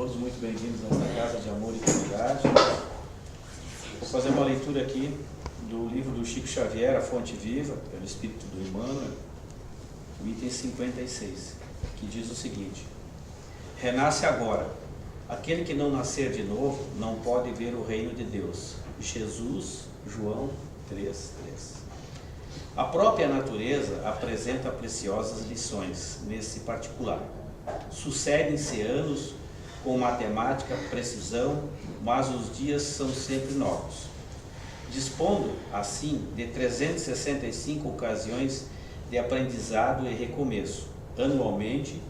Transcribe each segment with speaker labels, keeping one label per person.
Speaker 1: todos muito bem-vindos a esta casa de amor e caridade. Vou fazer uma leitura aqui do livro do Chico Xavier, A Fonte Viva, pelo Espírito do Emmanuel, o item 56, que diz o seguinte: renasce agora. Aquele que não nascer de novo não pode ver o reino de Deus. Jesus, João 3:3. A própria natureza apresenta preciosas lições nesse particular. Sucedem-se anos com matemática precisão, mas os dias são sempre novos. Dispondo, assim, de 365 ocasiões de aprendizado e recomeço, anualmente,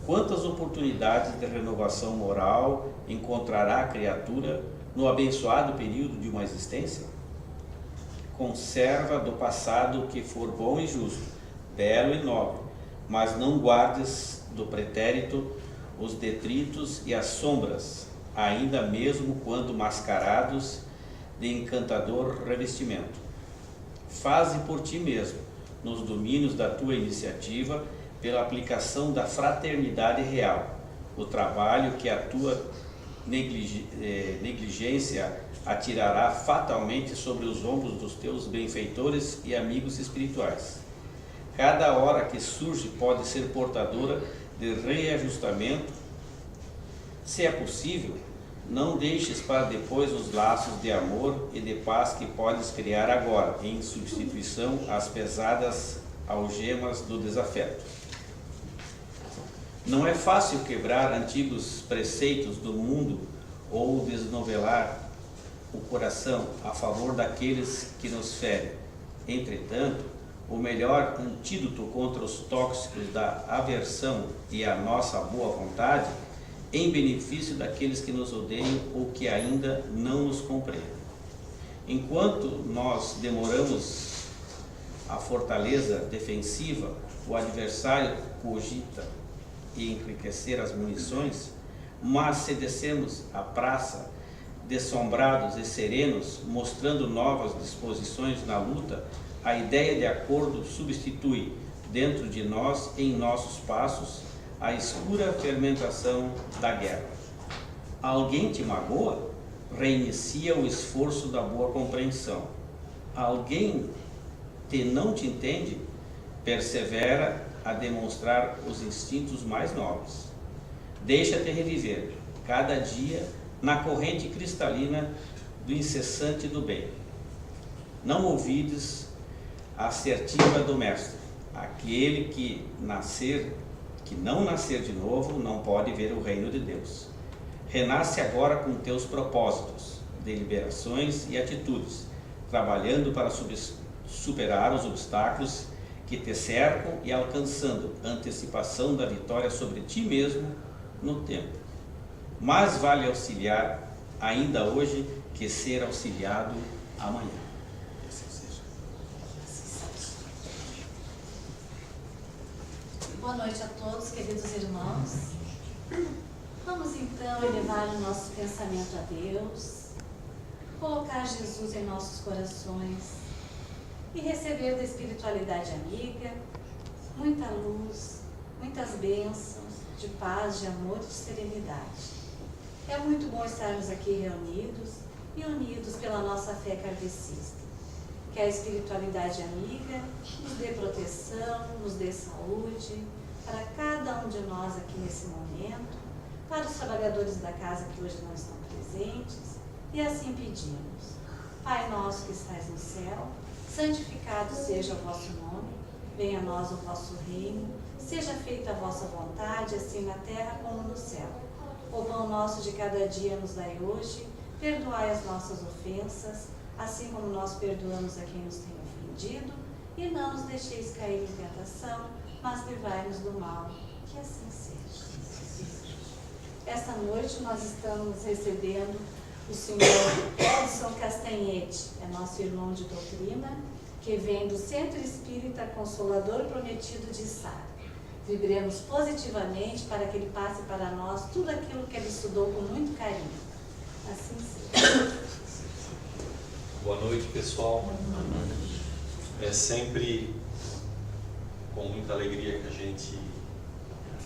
Speaker 1: quantas oportunidades de renovação moral encontrará a criatura no abençoado período de uma existência? Conserva do passado o que for bom e justo, belo e nobre, mas não guardes do pretérito os detritos e as sombras, ainda mesmo quando mascarados de encantador revestimento. Faze por ti mesmo, nos domínios da tua iniciativa, pela aplicação da fraternidade real, o trabalho que a tua negligência atirará fatalmente sobre os ombros dos teus benfeitores e amigos espirituais. Cada hora que surge pode ser portadora de reajustamento. Se é possível, não deixes para depois os laços de amor e de paz que podes criar agora, em substituição às pesadas algemas do desafeto. Não é fácil quebrar antigos preceitos do mundo ou desnovelar o coração a favor daqueles que nos ferem. Entretanto, o melhor antídoto contra os tóxicos da aversão e a nossa boa vontade, em benefício daqueles que nos odeiam ou que ainda não nos compreendem. Enquanto nós demoramos a fortaleza defensiva, o adversário cogita e enriquecer as munições, mas se descemos a praça dessombrados e serenos, mostrando novas disposições na luta, a ideia de acordo substitui, dentro de nós, em nossos passos, a escura fermentação da guerra. Alguém te magoa? Reinicia o esforço da boa compreensão. Alguém não te entende? Persevera a demonstrar os instintos mais nobres. Deixa-te reviver, cada dia, na corrente cristalina do incessante do bem. Não ouvides a assertiva do mestre: aquele que não nascer de novo não pode ver o reino de Deus. Renasce agora com teus propósitos, deliberações e atitudes, trabalhando para superar os obstáculos que te cercam e alcançando a antecipação da vitória sobre ti mesmo no tempo. Mais vale auxiliar ainda hoje que ser auxiliado amanhã.
Speaker 2: Boa noite a todos, queridos irmãos. Vamos então elevar o nosso pensamento a Deus, colocar Jesus em nossos corações e receber da espiritualidade amiga muita luz, muitas bênçãos de paz, de amor e de serenidade. É muito bom estarmos aqui reunidos e unidos pela nossa fé kardecista. Que a espiritualidade amiga nos dê proteção, nos dê saúde, para cada um de nós aqui nesse momento, para os trabalhadores da casa que hoje não estão presentes, e assim pedimos: Pai nosso que estais no céu, santificado seja o vosso nome, venha a nós o vosso reino, seja feita a vossa vontade, assim na terra como no céu. O pão nosso de cada dia nos dai hoje, perdoai as nossas ofensas, assim como nós perdoamos a quem nos tem ofendido, e não nos deixeis cair em tentação, mas livrai-nos do mal, que assim seja. Esta noite nós estamos recebendo o senhor Edson Castanhete, é nosso irmão de doutrina, que vem do Centro Espírita Consolador Prometido de Sara. Vibremos positivamente para que ele passe para nós tudo aquilo que ele estudou com muito carinho. Assim seja.
Speaker 3: Boa noite, pessoal. É sempre com muita alegria que a gente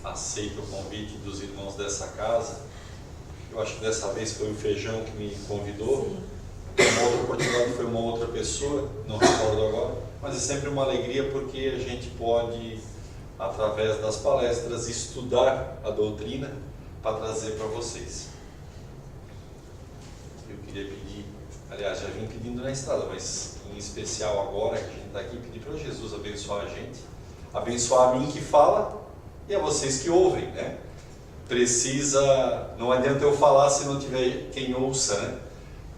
Speaker 3: aceita o convite dos irmãos dessa casa Eu acho que dessa vez foi o Feijão que me convidou.
Speaker 2: Sim.
Speaker 3: Uma outra oportunidade foi uma outra pessoa, não recordo agora. Mas é sempre uma alegria porque a gente pode, através das palestras, estudar a doutrina para trazer para vocês. Eu queria pedir, aliás, já vim pedindo na estrada, mas em especial agora que a gente está aqui, pedir para Jesus abençoar a gente, abençoar a mim que fala e a vocês que ouvem, né? Não adianta eu falar se não tiver quem ouça, né?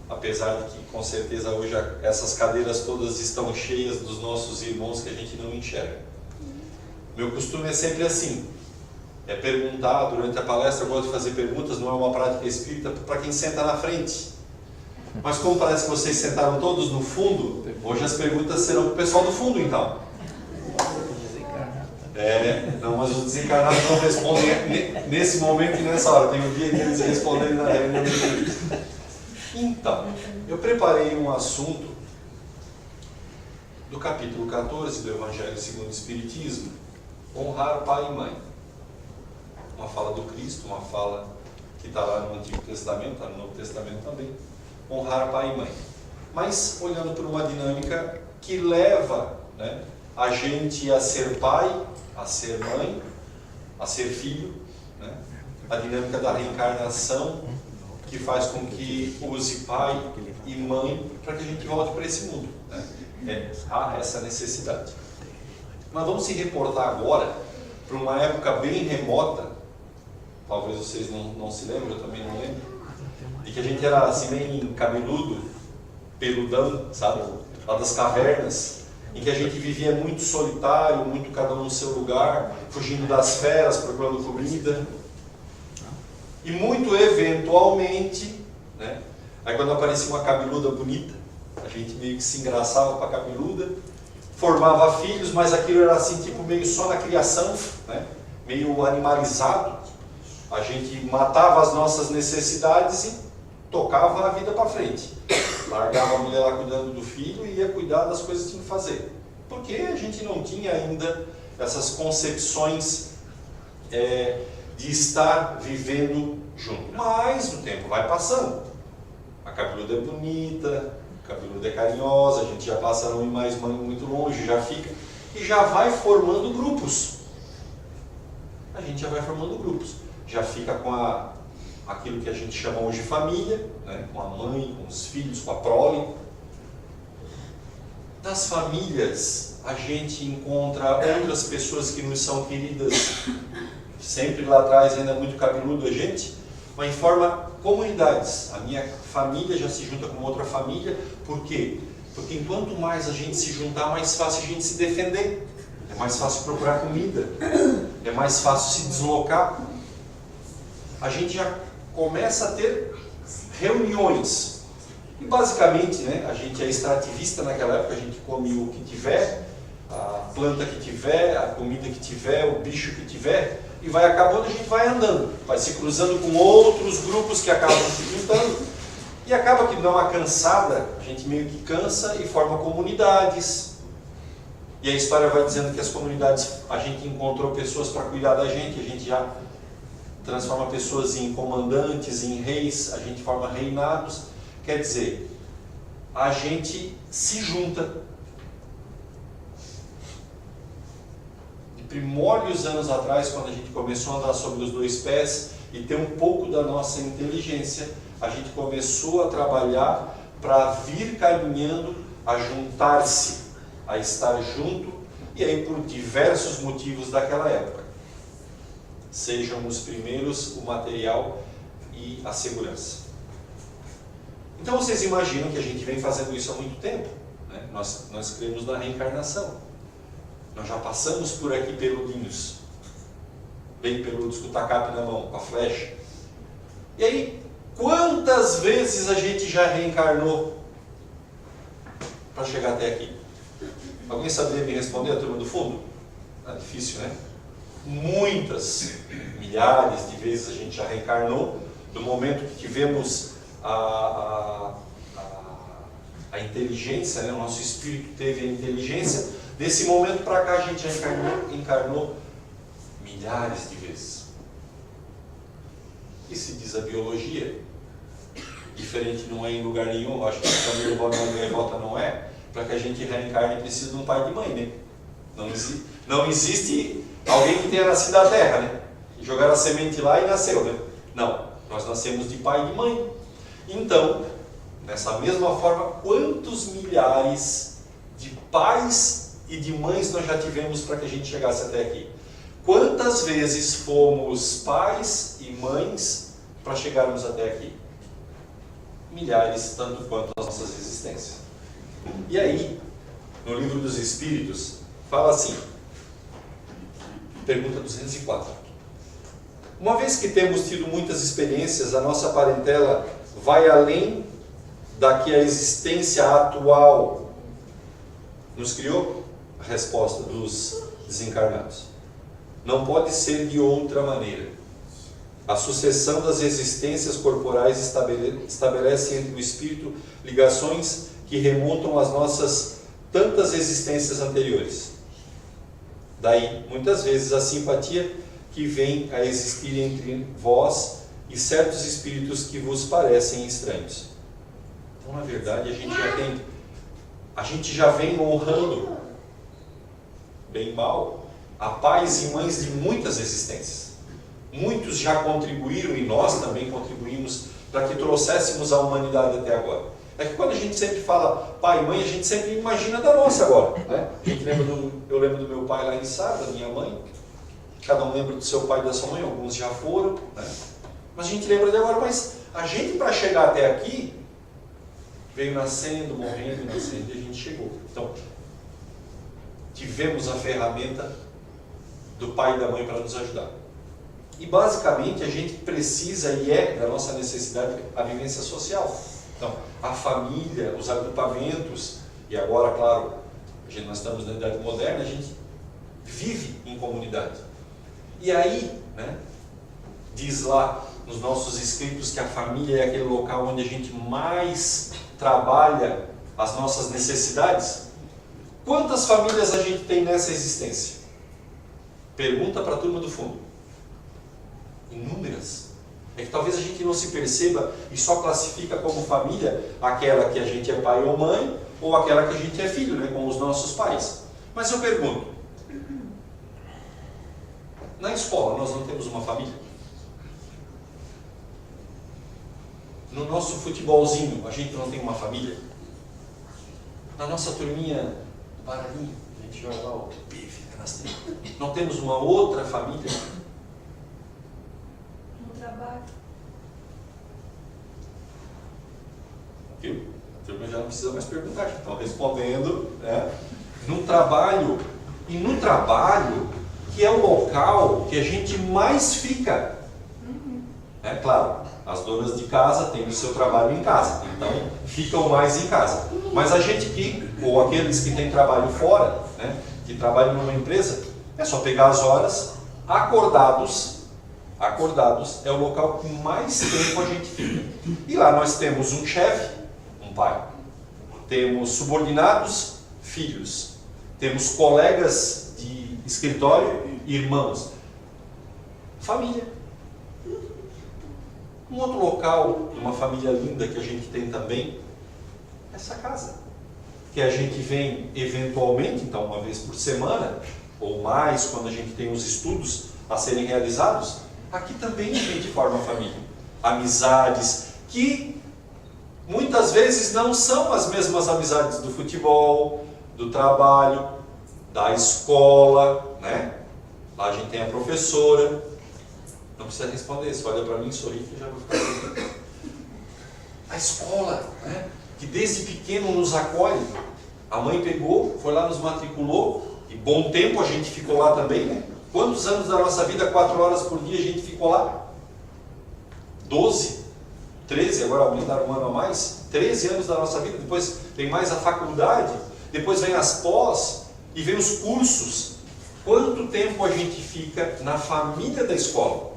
Speaker 3: Apesar de que com certeza hoje essas cadeiras todas estão cheias dos nossos irmãos que a gente não enxerga. Meu costume é sempre assim, é perguntar durante a palestra. Eu gosto de fazer perguntas, não é uma prática espírita, para quem senta na frente. Mas como parece que vocês sentaram todos no fundo, hoje as perguntas serão para o pessoal do fundo então. Não, mas os desencarnados não respondem nesse momento e nessa hora. Tem um dia deles responderem na reunião. Então, eu preparei um assunto do capítulo 14 do Evangelho segundo o Espiritismo, honrar pai e mãe. Uma fala do Cristo, uma fala que está lá no Antigo Testamento, está no Novo Testamento também. Honrar pai e mãe. Mas olhando por uma dinâmica que leva, né, a gente a ser pai, a ser mãe, a ser filho, né? A dinâmica da reencarnação que faz com que use pai e mãe para que a gente volte para esse mundo, né? Há essa necessidade. Mas vamos se reportar agora para uma época bem remota, talvez vocês não se lembrem, eu também não lembro, de que a gente era assim bem cabeludo, peludão, sabe? Lá das cavernas, em que a gente vivia muito solitário, muito cada um no seu lugar, fugindo das feras, procurando comida. E muito eventualmente, né? Aí quando aparecia uma cabeluda bonita, a gente meio que se engraçava com a cabeluda, formava filhos, mas aquilo era assim, tipo meio só na criação, né? Meio animalizado. A gente matava as nossas necessidades e tocava a vida para frente. Largava a mulher lá cuidando do filho e ia cuidar das coisas que tinha que fazer. Porque a gente não tinha ainda essas concepções de estar vivendo junto. Mas o tempo vai passando. A cabeluda é bonita, a cabeluda é carinhosa, a gente já passa a não ir mais muito longe, já fica. E já vai formando grupos. A gente já vai formando grupos. Já fica com aquilo que a gente chama hoje de família, né? Com a mãe, com os filhos, com a prole. Das famílias, a gente encontra outras pessoas que nos são queridas, sempre lá atrás, ainda muito cabeludo a gente, mas em forma comunidades. A minha família já se junta com outra família. Por quê? Porque enquanto mais a gente se juntar, mais fácil a gente se defender. É mais fácil procurar comida. É mais fácil se deslocar. A gente já começa a ter reuniões. E basicamente, né, a gente é extrativista naquela época, a gente come o que tiver, a planta que tiver, a comida que tiver, o bicho que tiver, e vai acabando, a gente vai andando, vai se cruzando com outros grupos que acabam se juntando, e acaba que dá uma cansada, a gente meio que cansa e forma comunidades. E a história vai dizendo que as comunidades, a gente encontrou pessoas para cuidar da gente, a gente já transforma pessoas em comandantes, em reis, a gente forma reinados. Quer dizer, a gente se junta. De primórdios anos atrás, quando a gente começou a andar sobre os dois pés e ter um pouco da nossa inteligência, a gente começou a trabalhar para vir caminhando, a juntar-se, a estar junto, e aí por diversos motivos daquela época. Sejam os primeiros o material e a segurança. Então vocês imaginam que a gente vem fazendo isso há muito tempo, né? Nós cremos na reencarnação. Nós já passamos por aqui peludinhos, bem peludos, com o tacape na mão, com a flecha. E aí, quantas vezes a gente já reencarnou para chegar até aqui? Alguém saberia me responder, a turma do fundo? É difícil, né? Muitas, milhares de vezes a gente já reencarnou, do momento que tivemos a inteligência, né? O nosso espírito teve a inteligência, desse momento para cá a gente já encarnou milhares de vezes. que se diz a biologia, diferente não é em lugar nenhum, acho que também o Bono Gaivota não é, para que a gente reencarne precisa de um pai e de mãe, né? Não existe alguém que tenha nascido da terra, né? E jogaram a semente lá e nasceu, né? Não, nós nascemos de pai e de mãe. Então, dessa mesma forma, quantos milhares de pais e de mães nós já tivemos para que a gente chegasse até aqui? Quantas vezes fomos pais e mães para chegarmos até aqui? Milhares, tanto quanto as nossas existências. E aí, no Livro dos Espíritos, fala assim, pergunta 204. Uma vez que temos tido muitas experiências, a nossa parentela vai além da que a existência atual nos criou? A resposta dos desencarnados. Não pode ser de outra maneira. A sucessão das existências corporais estabelece entre o espírito ligações que remontam às nossas tantas existências anteriores. Daí, muitas vezes, a simpatia que vem a existir entre vós e certos espíritos que vos parecem estranhos. Então, na verdade, a gente já vem honrando, bem mal, a pais e mães de muitas existências. Muitos já contribuíram e nós também contribuímos para que trouxéssemos a humanidade até agora. É que quando a gente sempre fala pai e mãe, a gente sempre imagina da nossa agora, né? Eu lembro do meu pai lá em Sá, da minha mãe. Cada um lembra do seu pai e da sua mãe, alguns já foram, né? Mas a gente lembra de agora, mas a gente para chegar até aqui veio nascendo, morrendo, nascendo e a gente chegou. Então, tivemos a ferramenta do pai e da mãe para nos ajudar. E basicamente a gente precisa e é da nossa necessidade a vivência social. Então, a família, os agrupamentos, e agora, claro, nós estamos na idade moderna, a gente vive em comunidade. E aí, né, diz lá nos nossos escritos que a família é aquele local onde a gente mais trabalha as nossas necessidades. Quantas famílias a gente tem nessa existência? Pergunta para a turma do fundo. Inúmeras. É que talvez a gente não se perceba e só classifica como família aquela que a gente é pai ou mãe, ou aquela que a gente é filho, né, com os nossos pais. Mas eu pergunto, na escola nós não temos uma família? No nosso futebolzinho a gente não tem uma família? Na nossa turminha do baralhinho, a gente joga lá o pife, não temos uma outra família?
Speaker 2: Trabalho.
Speaker 3: Viu? A turma já não precisa mais perguntar, já estão respondendo, né? No trabalho, e no trabalho, que é o local que a gente mais fica. É claro, as donas de casa têm o seu trabalho em casa, então ficam mais em casa. Mas a gente ou aqueles que têm trabalho fora, né, que trabalham numa empresa, é só pegar as horas, acordados é o local que mais tempo a gente fica. E lá nós temos um chefe, um pai. Temos subordinados, filhos. Temos colegas de escritório, irmãos. Família. Um outro local de uma família linda que a gente tem também é essa casa. Que a gente vem eventualmente, então uma vez por semana, ou mais quando a gente tem os estudos a serem realizados. Aqui também a gente forma família. Amizades que muitas vezes não são as mesmas amizades do futebol, do trabalho, da escola, né? Lá a gente tem a professora. Não precisa responder, você olha para mim, sorri que já vou ficar assim. A escola, né? Que desde pequeno nos acolhe. A mãe pegou, foi lá, nos matriculou, e bom tempo a gente ficou lá também, né? Quantos anos da nossa vida, 4 horas por dia, a gente ficou lá? 12, 13, agora aumentaram um ano a mais. 13 anos da nossa vida, depois vem mais a faculdade, depois vem as pós, e vem os cursos. Quanto tempo a gente fica na família da escola?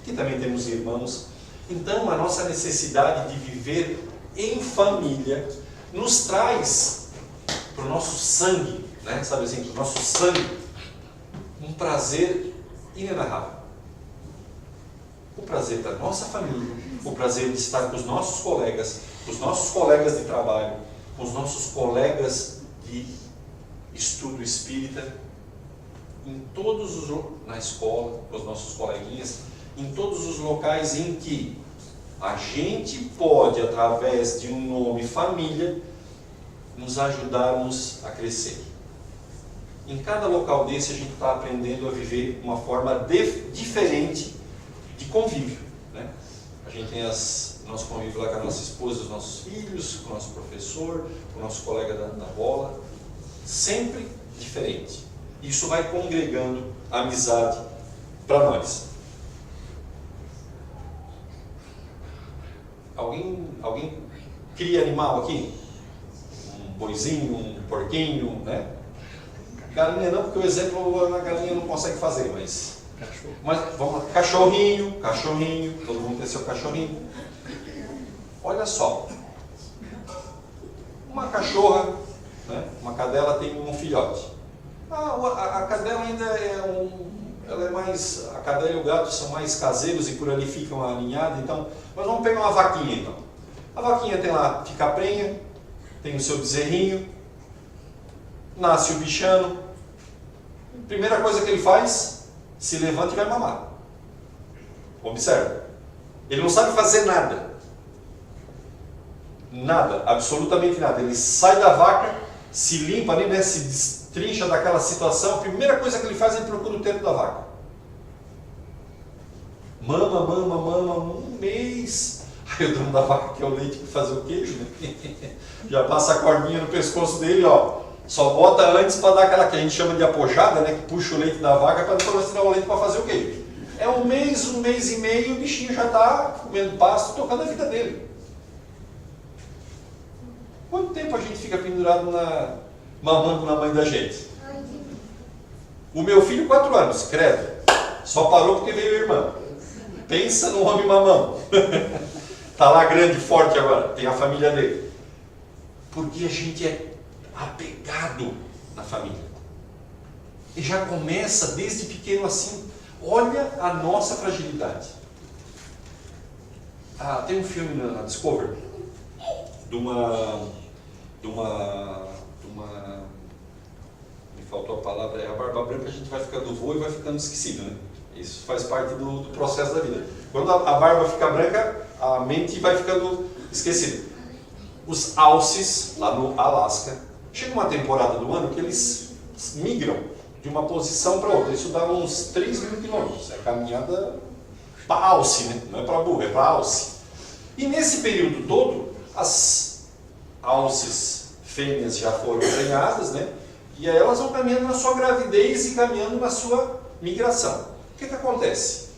Speaker 3: Aqui também temos irmãos. Então, a nossa necessidade de viver em família nos traz para o nosso sangue, né? Sabe assim, para o nosso sangue, um prazer inenarrável. o prazer da nossa família, o prazer de estar com os nossos colegas de trabalho, com os nossos colegas de estudo espírita, na escola, com os nossos coleguinhas, em todos os locais em que a gente pode, através de um nome família, nos ajudarmos a crescer. Em cada local desse a gente está aprendendo a viver uma forma diferente de convívio, né? A gente tem nosso convívio lá com a nossa esposa, os nossos filhos, com o nosso professor, com o nosso colega da bola, sempre diferente. Isso vai congregando a amizade para nós. Alguém cria animal aqui? Um boizinho, um porquinho, né? Galinha não, porque o exemplo a galinha não consegue fazer, mas vamos lá, cachorrinho, todo mundo tem seu cachorrinho. Olha só, uma cachorra, né? Uma cadela tem um filhote. A cadela ainda ela é mais, a cadela e o gato são mais caseiros e por ali ficam alinhados, então, mas vamos pegar uma vaquinha então. A vaquinha tem lá, fica a prenha, tem o seu bezerrinho, nasce o bichano, primeira coisa que ele faz, se levanta e vai mamar. Observa, ele não sabe fazer nada. Nada, absolutamente nada. Ele sai da vaca, se limpa ali, né, se destrincha daquela situação, a primeira coisa que ele faz é procura o teto da vaca. Mama, um mês. Aí o dono da vaca quer o leite para fazer o queijo, né? Já passa a cordinha no pescoço dele, ó. Só bota antes para dar aquela que a gente chama de apojada, né? Que puxa o leite da vaca para depois tirar o leite para fazer o queijo. É um mês e meio, o bichinho já está comendo pasto, tocando a vida dele. Quanto tempo a gente fica pendurado mamando na mãe da gente? O meu filho, 4 anos, credo. Só parou porque veio a irmã. Pensa no homem mamão. Está lá grande, forte agora, tem a família dele. Porque a gente é apegado na família. E já começa desde pequeno assim. Olha a nossa fragilidade. Tem um filme na Discovery de uma me faltou a palavra, é a barba branca, a gente vai ficando vô e vai ficando esquecido, né? Isso faz parte do processo da vida. Quando a barba fica branca, a mente vai ficando esquecida. Os alces, lá no Alasca, chega uma temporada do ano que eles migram de uma posição para outra. Isso dá uns 3.000 quilômetros. É caminhada para alce, né? Não é para burro, é para alce. E nesse período todo, as alces fêmeas já foram prenhadas, né? E aí elas vão caminhando na sua gravidez e caminhando na sua migração. O que acontece?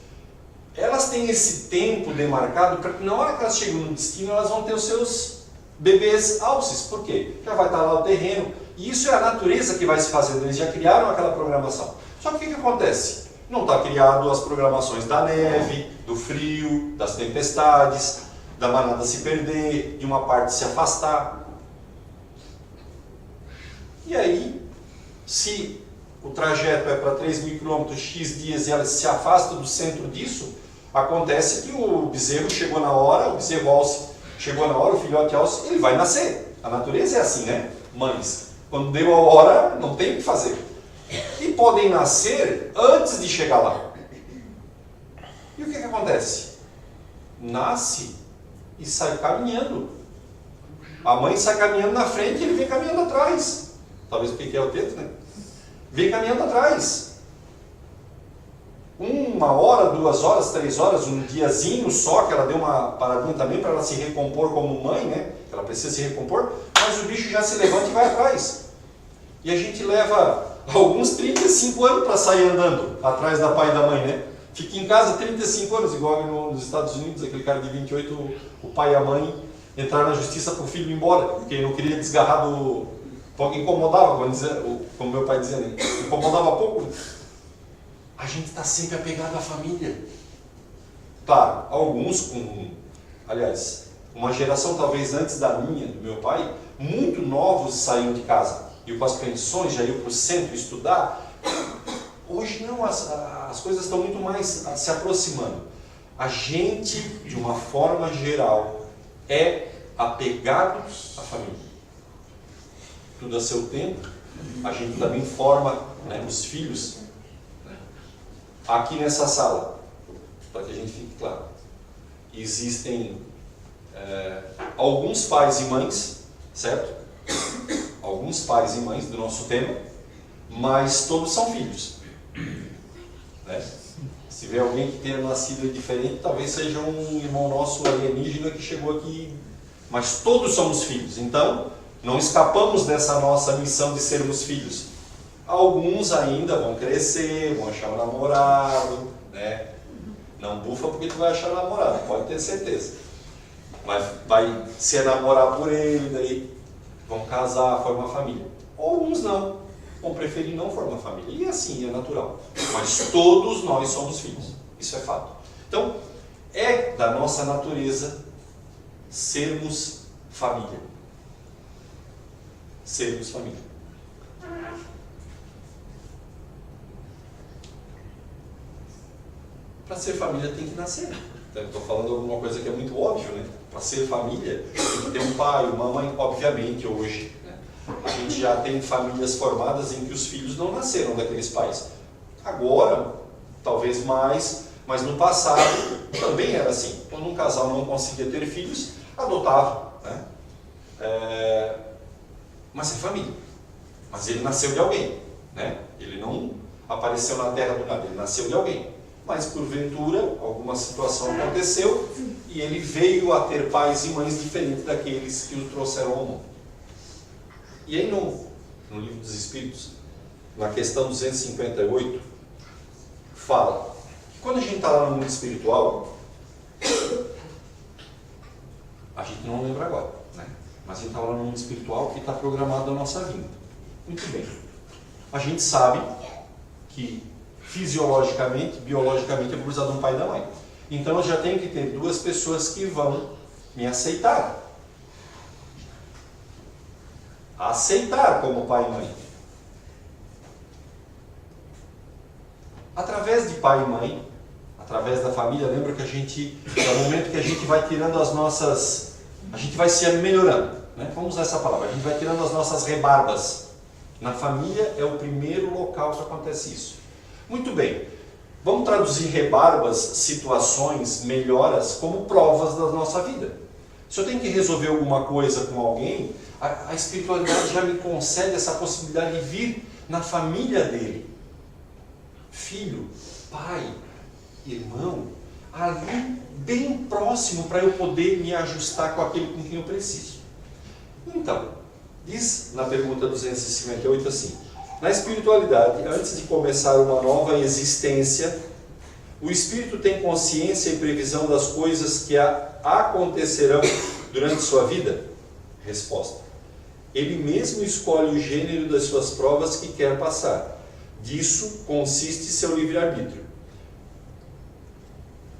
Speaker 3: Elas têm esse tempo demarcado para que na hora que elas chegam no destino, elas vão ter os seus bebês alces. Por quê? Já vai estar lá o terreno. E isso é a natureza que vai se fazendo. Eles já criaram aquela programação. Só que o que acontece? Não está criado as programações da neve, do frio, das tempestades, da manada se perder, de uma parte se afastar. E aí, se o trajeto é para 3.000 quilômetros, X dias, e ela se afasta do centro disso, acontece que o bezerro chegou na hora, o bezerro alce chegou na hora, o filhote alce, ele vai nascer. A natureza é assim, né? Mães, quando deu a hora, não tem o que fazer. E podem nascer antes de chegar lá. E o que acontece? Nasce e sai caminhando. A mãe sai caminhando na frente e ele vem caminhando atrás. Talvez porque é o teto, né? Vem caminhando atrás. 1 hora, 2 horas, 3 horas, um diazinho só, que ela deu uma paradinha também para ela se recompor como mãe, né? Ela precisa se recompor, mas o bicho já se levanta e vai atrás. E a gente leva alguns 35 anos para sair andando atrás da pai e da mãe, né? Fica em casa 35 anos, igual nos Estados Unidos, aquele cara de 28, o pai e a mãe entraram na justiça para o filho ir embora, porque ele não queria desgarrar do... Incomodava, como meu pai dizia, incomodava pouco. A gente está sempre apegado à família. Claro, alguns aliás, uma geração talvez antes da minha, do meu pai, muito novos saíram de casa. E com as pensões já iam para o centro estudar. Hoje não, as coisas estão muito mais se aproximando. A gente, de uma forma geral, é apegado à família. Tudo a seu tempo. A gente também forma, né, os filhos. Aqui nessa sala, para que a gente fique claro, existem alguns pais e mães, certo? Alguns pais e mães do nosso tema, mas todos são filhos, né? Se vê alguém que tenha nascido diferente, talvez seja um irmão nosso alienígena que chegou aqui, mas todos somos filhos. Então, não escapamos dessa nossa missão de sermos filhos. Alguns ainda vão crescer, vão achar um namorado, né? Não bufa porque tu vai achar um namorado, pode ter certeza. Mas vai se enamorar por ele, daí vão casar, formar família. Alguns não, vão preferir não formar família. E assim, é natural. Mas todos nós somos filhos, isso é fato. Então, é da nossa natureza sermos família. Sermos família. Para ser família tem que nascer. Estou falando alguma coisa que é muito óbvio, né? Para ser família tem que ter um pai, uma mãe, obviamente hoje, né? A gente já tem famílias formadas em que os filhos não nasceram daqueles pais. Agora, talvez mais, mas no passado também era assim. Quando um casal não conseguia ter filhos, adotava, né? Mas é família. Mas ele nasceu de alguém, né? Ele não apareceu na terra do nada, ele nasceu de alguém. Mas porventura alguma situação aconteceu e ele veio a ter pais e mães diferentes daqueles que o trouxeram ao mundo. E aí no Livro dos Espíritos, na questão 258, fala que quando a gente está lá no mundo espiritual, a gente não lembra agora, né? Mas a gente está lá no mundo espiritual que está programado a nossa vinda. Muito bem. A gente sabe que fisiologicamente, biologicamente, eu vou precisar de um pai e da mãe. Então eu já tenho que ter duas pessoas que vão me aceitar. Aceitar como pai e mãe. Através de pai e mãe, através da família, lembra que a gente, é o momento que a gente vai tirando as nossas, a gente vai se melhorando, né? Vamos usar essa palavra, a gente vai tirando as nossas rebarbas. Na família é o primeiro local que acontece isso. Muito bem, vamos traduzir rebarbas, situações, melhoras como provas da nossa vida. Se eu tenho que resolver alguma coisa com alguém, a espiritualidade já me concede essa possibilidade de vir na família dele. Filho, pai, irmão, ali bem próximo para eu poder me ajustar com aquele com quem eu preciso. Então, diz na pergunta 258 assim: na espiritualidade, antes de começar uma nova existência, o espírito tem consciência e previsão das coisas que acontecerão durante sua vida? Resposta: ele mesmo escolhe o gênero das suas provas que quer passar. Disso consiste seu livre-arbítrio.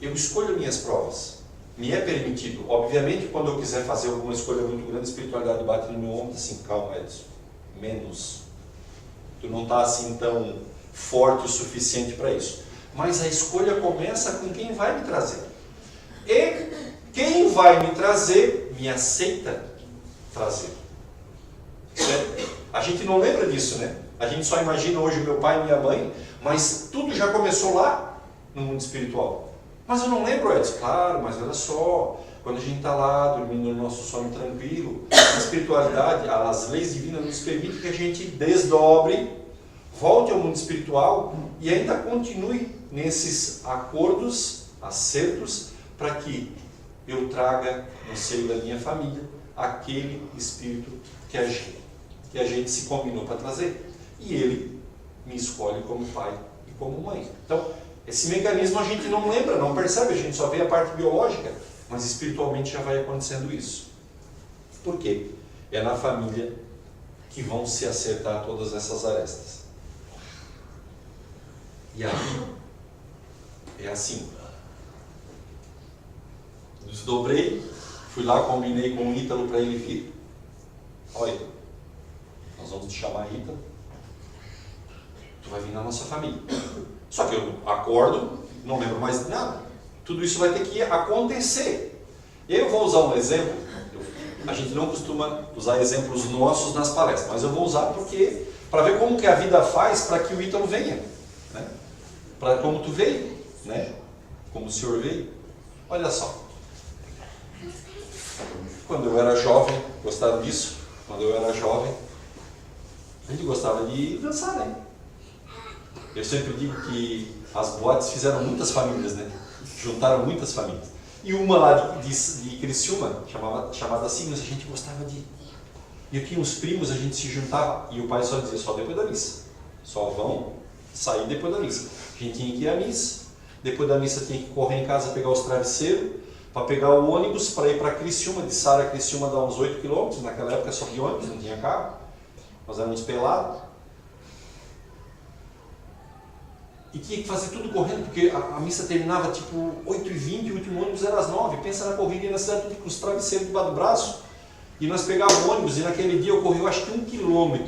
Speaker 3: Eu escolho minhas provas. Me é permitido. Obviamente, quando eu quiser fazer alguma escolha muito grande, a espiritualidade bate no meu ombro assim: calma, Edson, menos. Tu não está assim tão forte o suficiente para isso. Mas a escolha começa com quem vai me trazer. E quem vai me trazer, me aceita trazer. Certo? A gente não lembra disso, né? A gente só imagina hoje meu pai e minha mãe, mas tudo já começou lá no mundo espiritual. Mas eu não lembro, Edson. Claro, mas olha só, quando a gente está lá dormindo no nosso sono tranquilo, a espiritualidade, as leis divinas nos permitem que a gente desdobre, volte ao mundo espiritual e ainda continue nesses acordos, acertos, para que eu traga no seio da minha família aquele espírito que a gente se combinou para trazer. E ele me escolhe como pai e como mãe. Então, esse mecanismo a gente não lembra, não percebe, a gente só vê a parte biológica, mas espiritualmente já vai acontecendo isso. Por quê? É na família que vão se acertar todas essas arestas. E aí, é assim. Desdobrei, fui lá, combinei com o Ítalo para ele vir. Olha, nós vamos te chamar Ítalo. Tu vai vir na nossa família. Só que eu acordo, não lembro mais de nada. Tudo isso vai ter que acontecer. E aí eu vou usar um exemplo. A gente não costuma usar exemplos nossos nas palestras, mas eu vou usar porque para ver como que a vida faz para que o Ítalo venha, né? Para como tu veio, né? Como o senhor veio. Olha só. Quando eu era jovem, gostava disso. Quando eu era jovem, a gente gostava de dançar, né? Eu sempre digo que as boates fizeram muitas famílias, né? Juntaram muitas famílias. E uma lá de Criciúma, chamada Signos, a gente gostava de ir. E eu tinha uns primos, a gente se juntava, e o pai só dizia, só depois da missa. Só vão sair depois da missa. A gente tinha que ir à missa, depois da missa tinha que correr em casa, pegar os travesseiros, para pegar o ônibus para ir para Criciúma. De Sara a Criciúma dá uns 8 km, naquela época só de ônibus, não tinha carro. Nós éramos pelados. E tinha que fazer tudo correndo, porque a missa terminava tipo 8h20, o último ônibus era às 9h. Pensa na correria na cidade, tudo com os travesseiros debaixo do braço. E nós pegávamos o ônibus, e naquele dia eu corri, eu acho que 1 km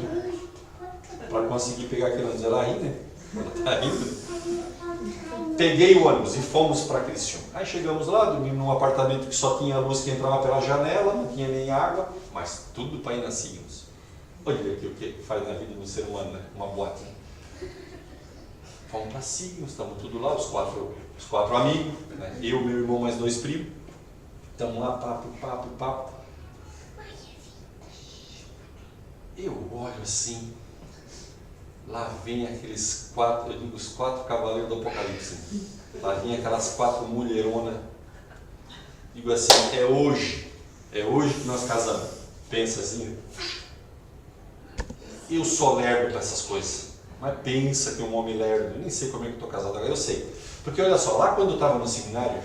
Speaker 3: para conseguir pegar aquele ônibus. Ela ri, né? Ela tá rindo. Peguei o ônibus e fomos para Criciúma. Aí chegamos lá, dormimos num apartamento que só tinha luz que entrava pela janela, não tinha nem água, mas tudo para ir na Signos. Olha aqui o que faz na vida do ser humano, né? Uma boate. Fomos para Signos, estamos tudo lá, os quatro amigos, né? Eu, meu irmão, mais 2 primos. Estamos lá, papo. Eu olho assim, lá vem aqueles 4, eu digo os 4 cavaleiros do Apocalipse. Lá vem aquelas 4 mulheronas. Digo assim, é hoje que nós casamos. Pensa assim. Eu sou lerdo para essas coisas. Mas pensa que um homem lerdo, eu nem sei como é que estou casado agora, eu sei. Porque olha só, lá quando eu estava no seminário, eu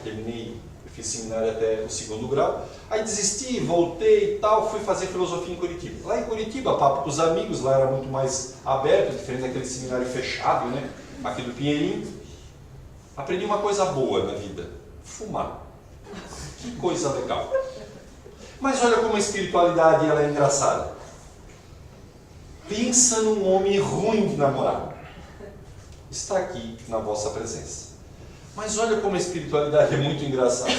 Speaker 3: fiz seminário até o 2º grau, aí desisti, voltei e tal, fui fazer filosofia em Curitiba. Lá em Curitiba, papo com os amigos, lá era muito mais aberto, diferente daquele seminário fechado, né? Aqui do Pinheirinho. Aprendi uma coisa boa na vida, fumar. Que coisa legal. Mas olha como a espiritualidade ela é engraçada. Pensa num homem ruim de namorar. Está aqui na vossa presença. Mas olha como a espiritualidade é muito engraçada.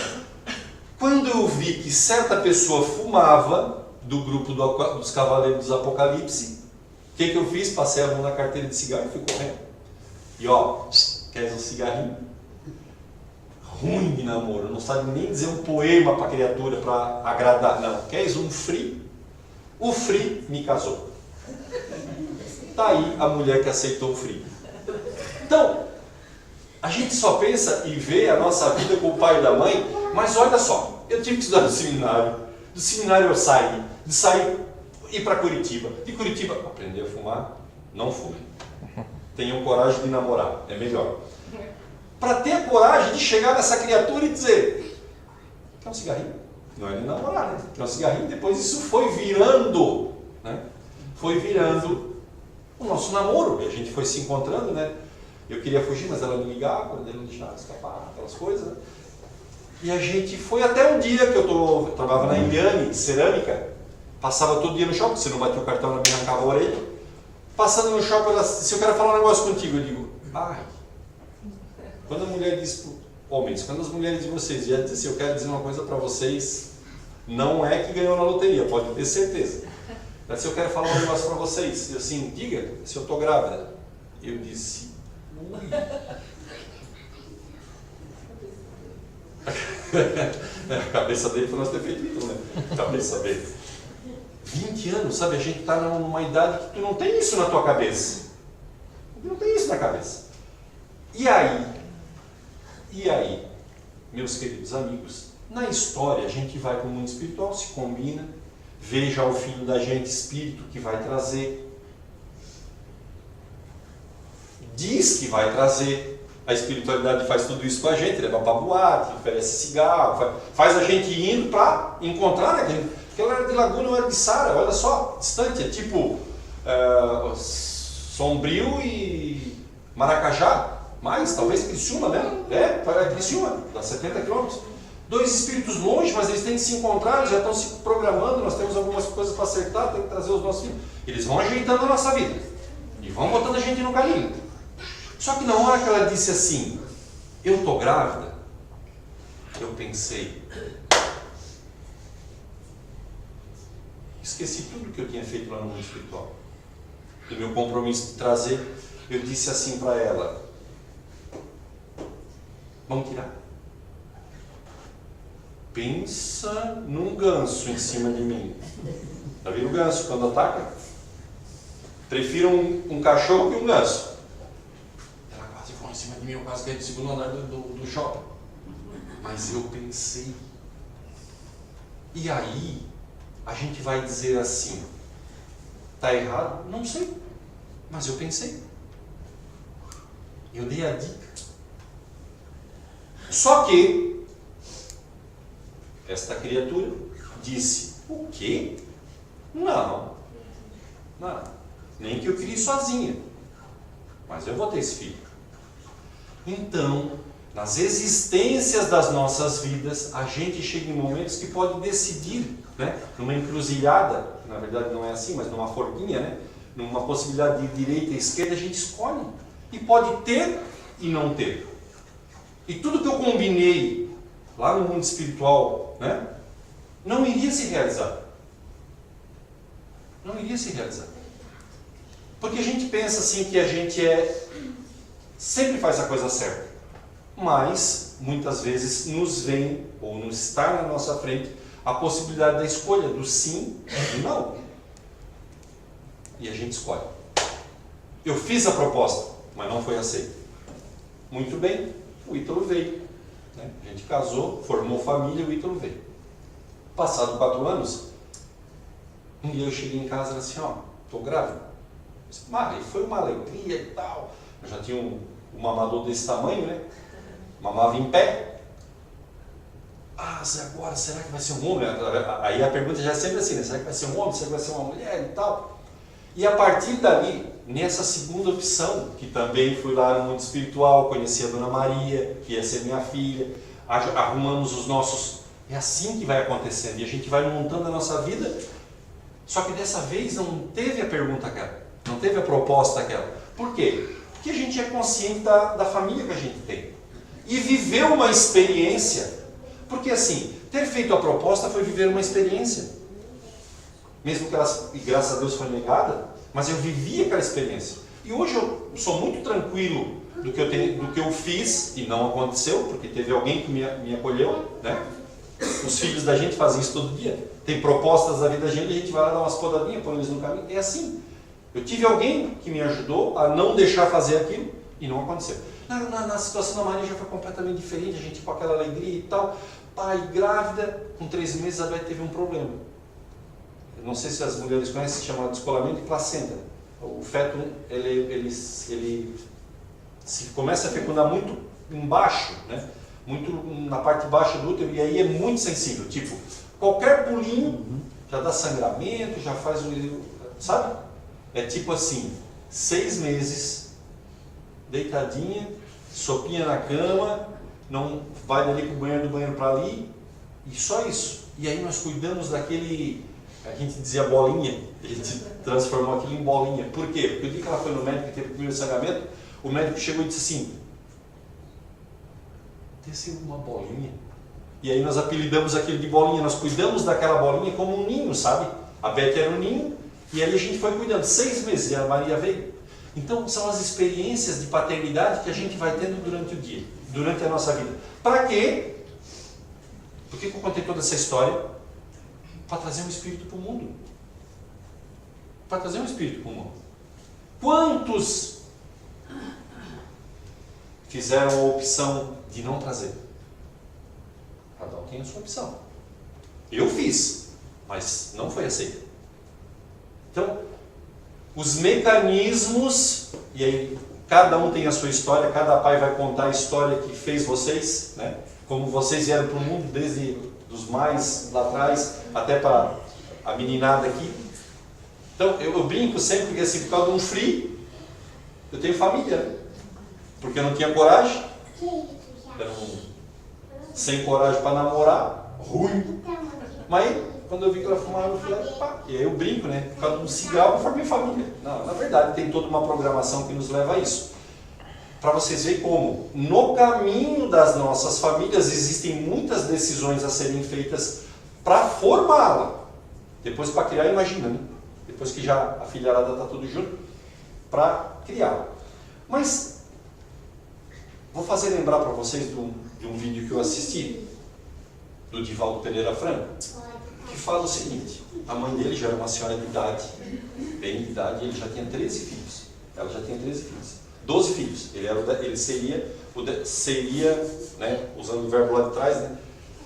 Speaker 3: Quando eu vi que certa pessoa fumava do grupo dos Cavaleiros dos Apocalipse, o que eu fiz? Passei a mão na carteira de cigarro e fui correndo. E ó, queres um cigarrinho? Ruim de namoro, não sabe nem dizer um poema para a criatura para agradar. Não, queres um free? O free me casou. Está aí a mulher que aceitou o free. Então, a gente só pensa e vê a nossa vida com o pai e da mãe, mas olha só, eu tive que estudar no seminário, do seminário eu saí, de sair, ir para Curitiba, de Curitiba, aprender a fumar, não fumem. Tenham coragem de namorar, é melhor. Para ter a coragem de chegar nessa criatura e dizer, quer um cigarrinho? Não é nem namorar, né? Quer um cigarrinho? Depois isso foi virando, né? Foi virando o nosso namoro, e a gente foi se encontrando, né? Eu queria fugir, mas ela me ligava, ela não deixava escapar, aquelas coisas, né? E a gente foi até um dia que eu trabalhava na Indiane, cerâmica, passava todo dia no shopping, se não batia o cartão, ela me arrancava a orelha. Passando no shopping, ela disse, se eu quero falar um negócio contigo, eu digo, ai. Quando a mulher diz, homens, quando as mulheres de vocês já dizem assim, eu quero dizer uma coisa para vocês, não é que ganhou na loteria, pode ter certeza. Ela disse, eu quero falar um negócio para vocês. Eu assim, diga, se eu estou grávida. Eu disse, a cabeça dele foi nós ter feito isso, né? A cabeça dele. 20 anos, sabe? A gente está numa idade que tu não tem isso na tua cabeça. Não tem isso na cabeça. E aí, meus queridos amigos, na história a gente vai para o mundo espiritual, se combina, veja o filho da gente, espírito que vai trazer. Diz que vai trazer, a espiritualidade faz tudo isso com a gente, leva para boate, oferece cigarro, faz a gente indo para encontrar, né? Porque ela era de Laguna, não era de Sara, olha só, distante, é tipo Sombrio e Maracajá, mais, talvez Criciúma, né? É Criciúma, dá 70 quilômetros. 2 espíritos longe, mas eles têm que se encontrar, já estão se programando, nós temos algumas coisas para acertar, tem que trazer os nossos filhos. Eles vão ajeitando a nossa vida e vão botando a gente no caminho. Só que na hora que ela disse assim, eu estou grávida, eu pensei. Esqueci tudo que eu tinha feito lá no mundo espiritual. E meu compromisso de trazer, eu disse assim para ela: vamos tirar. Pensa num ganso em cima de mim. Já viram o ganso quando ataca? Prefiro um cachorro que um ganso. Ela quase foi em cima de mim, eu quase caí do segundo andar do shopping. Mas eu pensei. E aí, a gente vai dizer assim: está errado? Não sei. Mas eu pensei. Eu dei a dica. Só que esta criatura disse: o quê? Não. Nem que eu crie sozinha. Mas eu vou ter esse filho. Então, nas existências das nossas vidas, a gente chega em momentos que pode decidir, né? Numa encruzilhada, na verdade não é assim, mas numa forquinha, né? Numa possibilidade de direita e esquerda, a gente escolhe. E pode ter e não ter. E tudo que eu combinei lá no mundo espiritual, né? Não iria se realizar. Não iria se realizar. Porque a gente pensa assim que a gente sempre faz a coisa certa. Mas, muitas vezes, nos vem, ou nos está na nossa frente, a possibilidade da escolha, do sim e do não. E a gente escolhe. Eu fiz a proposta, mas não foi aceita. Muito bem, o Ítalo veio. Né? A gente casou, formou família, o Ítalo veio. Passado 4 anos, um dia eu cheguei em casa e falei assim: ó, estou grávida. Mas foi uma alegria e tal. Eu já tinha um mamador desse tamanho, né? Mamava em pé. Ah, agora, será que vai ser um homem? Aí a pergunta já é sempre assim, né? Será que vai ser um homem? Será que vai ser uma mulher e tal? E a partir dali, nessa segunda opção, que também fui lá no mundo espiritual, conheci a Dona Maria, que ia ser minha filha, arrumamos os nossos... É assim que vai acontecendo, e a gente vai montando a nossa vida. Só que dessa vez não teve a pergunta aquela, não teve a proposta aquela. Por quê? Porque a gente é consciente da família que a gente tem. E viveu uma experiência. Porque assim, ter feito a proposta foi viver uma experiência. Mesmo que ela, e graças a Deus, foi negada, mas eu vivi aquela experiência. E hoje eu sou muito tranquilo do que eu fiz, e não aconteceu, porque teve alguém que me acolheu, né? Os filhos da gente fazem isso todo dia. Tem propostas da vida da gente, a gente vai lá dar umas podadinhas, põe eles no caminho. É assim. Eu tive alguém que me ajudou a não deixar fazer aquilo, e não aconteceu. Na situação da Maria já foi completamente diferente, a gente com aquela alegria e tal. Pai, grávida, com 3 meses a Beth teve um problema. Eu não sei se as mulheres conhecem, se chama descolamento de placenta. O feto, ele se começa a fecundar muito embaixo, né? Muito na parte baixa do útero, e aí é muito sensível. Tipo, qualquer pulinho já dá sangramento, já faz um... Sabe? É tipo assim, 6 meses, deitadinha, sopinha na cama, não vai dali para o banheiro, do banheiro para ali, e só isso. E aí nós cuidamos daquele, a gente dizia bolinha, a gente transformou aquilo em bolinha. Por quê? Porque o dia que ela foi no médico e teve o primeiro sangramento, o médico chegou e disse assim: desceu uma bolinha. E aí nós apelidamos aquele de bolinha, nós cuidamos daquela bolinha como um ninho, sabe? A Beth era um ninho, e aí a gente foi cuidando 6 meses, e a Maria veio. Então são as experiências de paternidade que a gente vai tendo durante o dia, durante a nossa vida. Para quê? Por que eu contei toda essa história? Para trazer um espírito para o mundo. Para trazer um espírito para o mundo. Quantos fizeram a opção de não trazer? Cada um tem a sua opção. Eu fiz, mas não foi aceita. Então, os mecanismos, e aí cada um tem a sua história, cada pai vai contar a história que fez vocês, né? Como vocês vieram para o mundo, desde os mais lá atrás até para a meninada aqui. Então, eu brinco sempre que assim, por causa de um frio, eu tenho família, né? Porque eu não tinha coragem, sem coragem para namorar, ruim. Mas quando eu vi que ela fumava, eu falei, pá. E aí eu brinco, né? Por causa de um cigarro, eu formei família. Não, na verdade, tem toda uma programação que nos leva a isso. para vocês verem como no caminho das nossas famílias existem muitas decisões a serem feitas para formá-la. Depois para criar, imagina, né? Depois que já a filharada está tudo junto, para criar. Mas vou fazer lembrar para vocês de um vídeo que eu assisti, do Divaldo Pereira Franco, que fala o seguinte: a mãe dele já era uma senhora de idade, bem de idade, e ele já tinha 13 filhos. Ela já tinha 13 filhos. 12 filhos. Ele seria, né, usando o verbo lá de trás, né,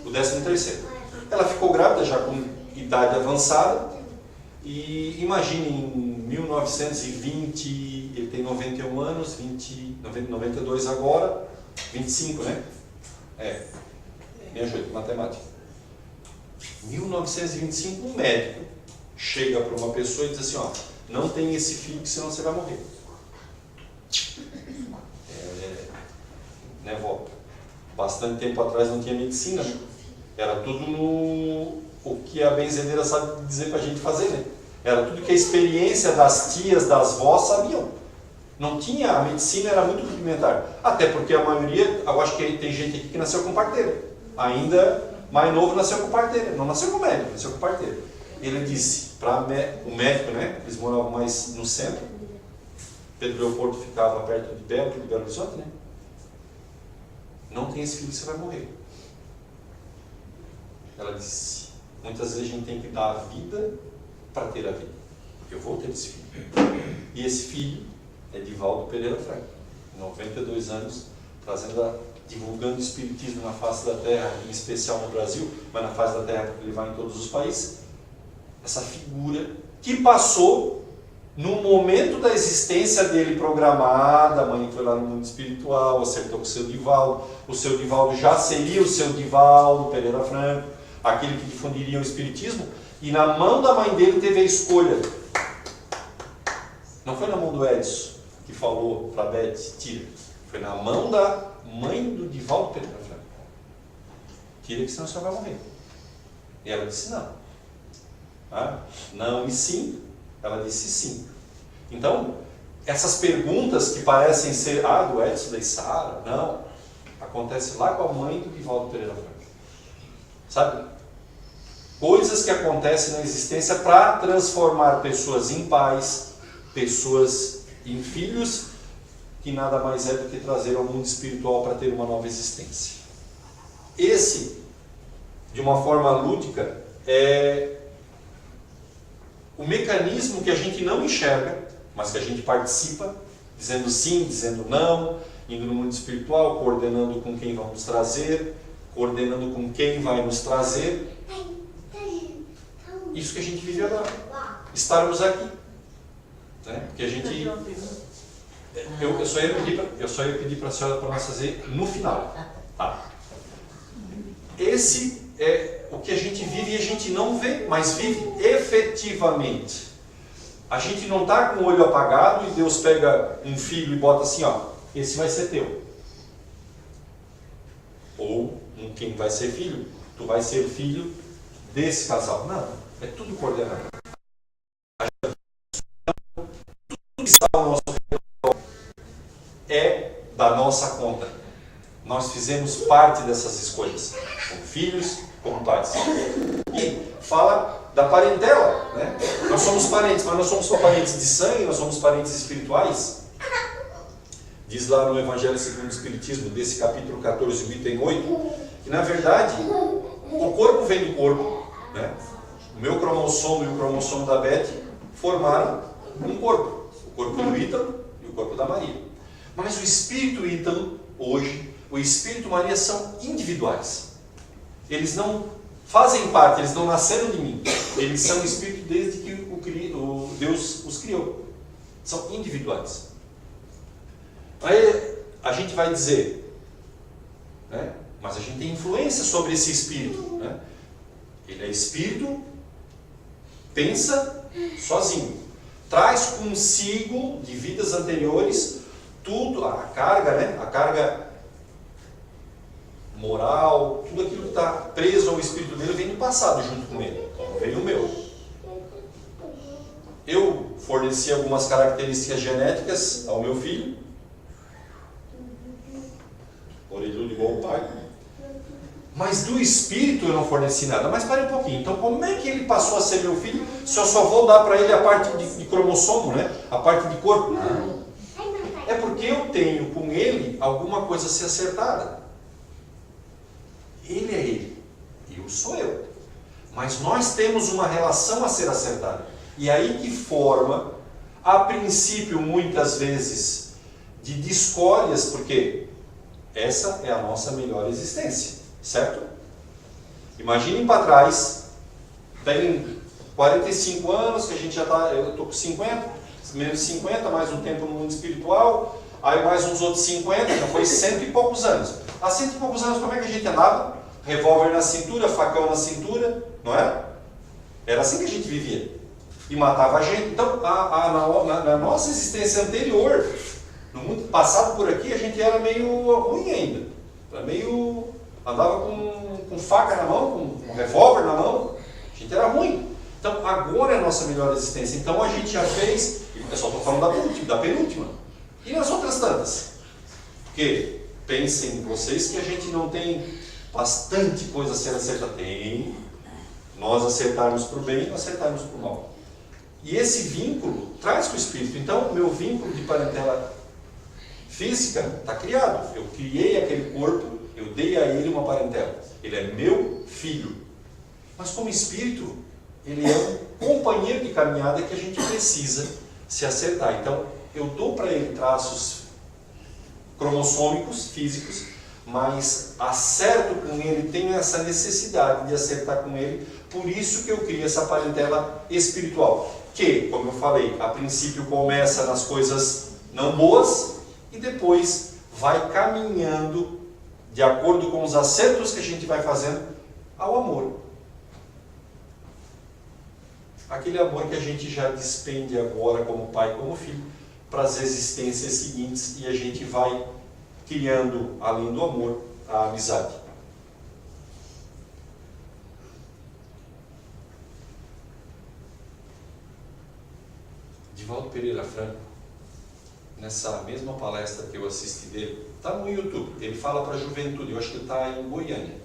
Speaker 3: o 13º. Ela ficou grávida já com idade avançada, e imagine em 1920, ele tem 91 anos, 92 agora, 25, né? Me ajude, matemática. 1925, um médico chega para uma pessoa e diz assim, ó, não tem esse filho que senão você vai morrer. Né, vó? Bastante tempo atrás não tinha medicina, né? Era tudo o que a benzedeira sabe dizer para a gente fazer, né? Era tudo que a experiência das tias, das vós sabiam. Não tinha, a medicina era muito rudimentar. Até porque a maioria, eu acho que tem gente aqui que nasceu com parteira. Ainda mais novo nasceu com parteira. Não nasceu com médico, nasceu com parteira. Ele disse para o médico, né? Eles moravam mais no centro. Pedro Leopoldo ficava perto de Belo Horizonte, né? Não tem esse filho, você vai morrer. Ela disse, muitas vezes a gente tem que dar a vida para ter a vida. Porque eu vou ter esse filho. E esse filho é Divaldo Pereira Franco, 92 anos, divulgando o espiritismo na face da terra, em especial no Brasil, mas na face da terra porque ele vai em todos os países. Essa figura que passou no momento da existência dele programada, a mãe foi lá no mundo espiritual, acertou com o seu Divaldo já seria o seu Divaldo Pereira Franco, aquele que difundiria o espiritismo, e na mão da mãe dele teve a escolha. Não foi na mão do Edson, que falou para a Beth, tira. Foi na mão da mãe do Divaldo Pereira Franco. Tira que senão você vai morrer. E ela disse não. Não e sim. Ela disse sim. Então, essas perguntas que parecem ser, do Edson, da Sara, não. Acontece lá com a mãe do Divaldo Pereira Franco. Sabe? Coisas que acontecem na existência para transformar pessoas em pais, pessoas em filhos, que nada mais é do que trazer ao mundo espiritual para ter uma nova existência. Esse, de uma forma lúdica, é o mecanismo que a gente não enxerga, mas que a gente participa, dizendo sim, dizendo não, indo no mundo espiritual, coordenando com quem vamos trazer, coordenando com quem vai nos trazer. Isso que a gente vive agora. Estarmos aqui. Né? Porque a gente... Eu só ia pedir para a senhora para nós fazer no final. Tá? Esse é o que a gente vive e a gente não vê, mas vive efetivamente. A gente não está com o olho apagado e Deus pega um filho e bota assim, ó, esse vai ser teu. Ou quem vai ser filho, tu vai ser filho desse casal. Não, é tudo coordenado. Tudo que está ao nosso redor é da nossa conta. Nós fizemos parte dessas escolhas, como filhos, como pais. E fala da parentela, né? Nós somos parentes, mas nós somos só parentes de sangue, nós somos parentes espirituais. Diz lá no Evangelho segundo o Espiritismo, desse capítulo 14, item 8, que na verdade o corpo vem do corpo, né? O meu cromossomo e o cromossomo da Beth formaram um corpo, o corpo do Ítalo e o corpo da Maria. Mas o espírito Ítalo, hoje, o espírito Maria são individuais. Eles não fazem parte, eles não nasceram de mim. Eles são espírito desde que Deus os criou. São individuais. Aí a gente vai dizer, né? Mas a gente tem influência sobre esse espírito. Né? Ele é espírito, pensa sozinho. Traz consigo, de vidas anteriores, tudo, a carga, né? A carga moral, tudo aquilo que está preso ao espírito dele vem do passado junto com ele, não veio o meu. Eu forneci algumas características genéticas ao meu filho orelhudo igual o pai. Mas do espírito eu não forneci nada. Mas pare um pouquinho, então como é que ele passou a ser meu filho se eu só vou dar para ele a parte de cromossomo, né? A parte de corpo? Não. É porque eu tenho com ele alguma coisa a ser acertada. Ele é ele, eu sou eu. Mas nós temos uma relação a ser acertada. E aí que forma, a princípio, muitas vezes, de discórdias, porque essa é a nossa melhor existência, certo? Imaginem para trás, tem 45 anos, que a gente já está, eu estou com 50, menos 50, mais um tempo no mundo espiritual, aí mais uns outros 50, já foi 100 e poucos anos. Há 100 e poucos anos, como é que a gente andava? Revólver na cintura, facão na cintura, não é? Era assim que a gente vivia. E matava a gente. Então, na nossa existência anterior, no mundo passado por aqui, a gente era meio ruim ainda. Era meio... andava com faca na mão, com revólver na mão. A gente era ruim. Então, agora é a nossa melhor existência. Então, a gente já fez... Eu só estou falando da penúltima. E nas outras tantas? Porque, pensem vocês que a gente não tem bastante coisa a ser acertada. Tem. Nós acertarmos para o bem e acertarmos para o mal. E esse vínculo traz com o espírito. Então, o meu vínculo de parentela física está criado. Eu criei aquele corpo, eu dei a ele uma parentela. Ele é meu filho. Mas como espírito, ele é um companheiro de caminhada que a gente precisa se acertar. Então, eu dou para ele traços cromossômicos, físicos, mas acerto com ele, tenho essa necessidade de acertar com ele, por isso que eu crio essa parentela espiritual. Que, como eu falei, a princípio começa nas coisas não boas e depois vai caminhando de acordo com os acertos que a gente vai fazendo ao amor. Aquele amor que a gente já despende agora como pai, como filho, para as existências seguintes, e a gente vai criando, além do amor, a amizade. Divaldo Pereira Franco, nessa mesma palestra que eu assisti dele, está no YouTube, ele fala para a juventude, eu acho que ele está em Goiânia,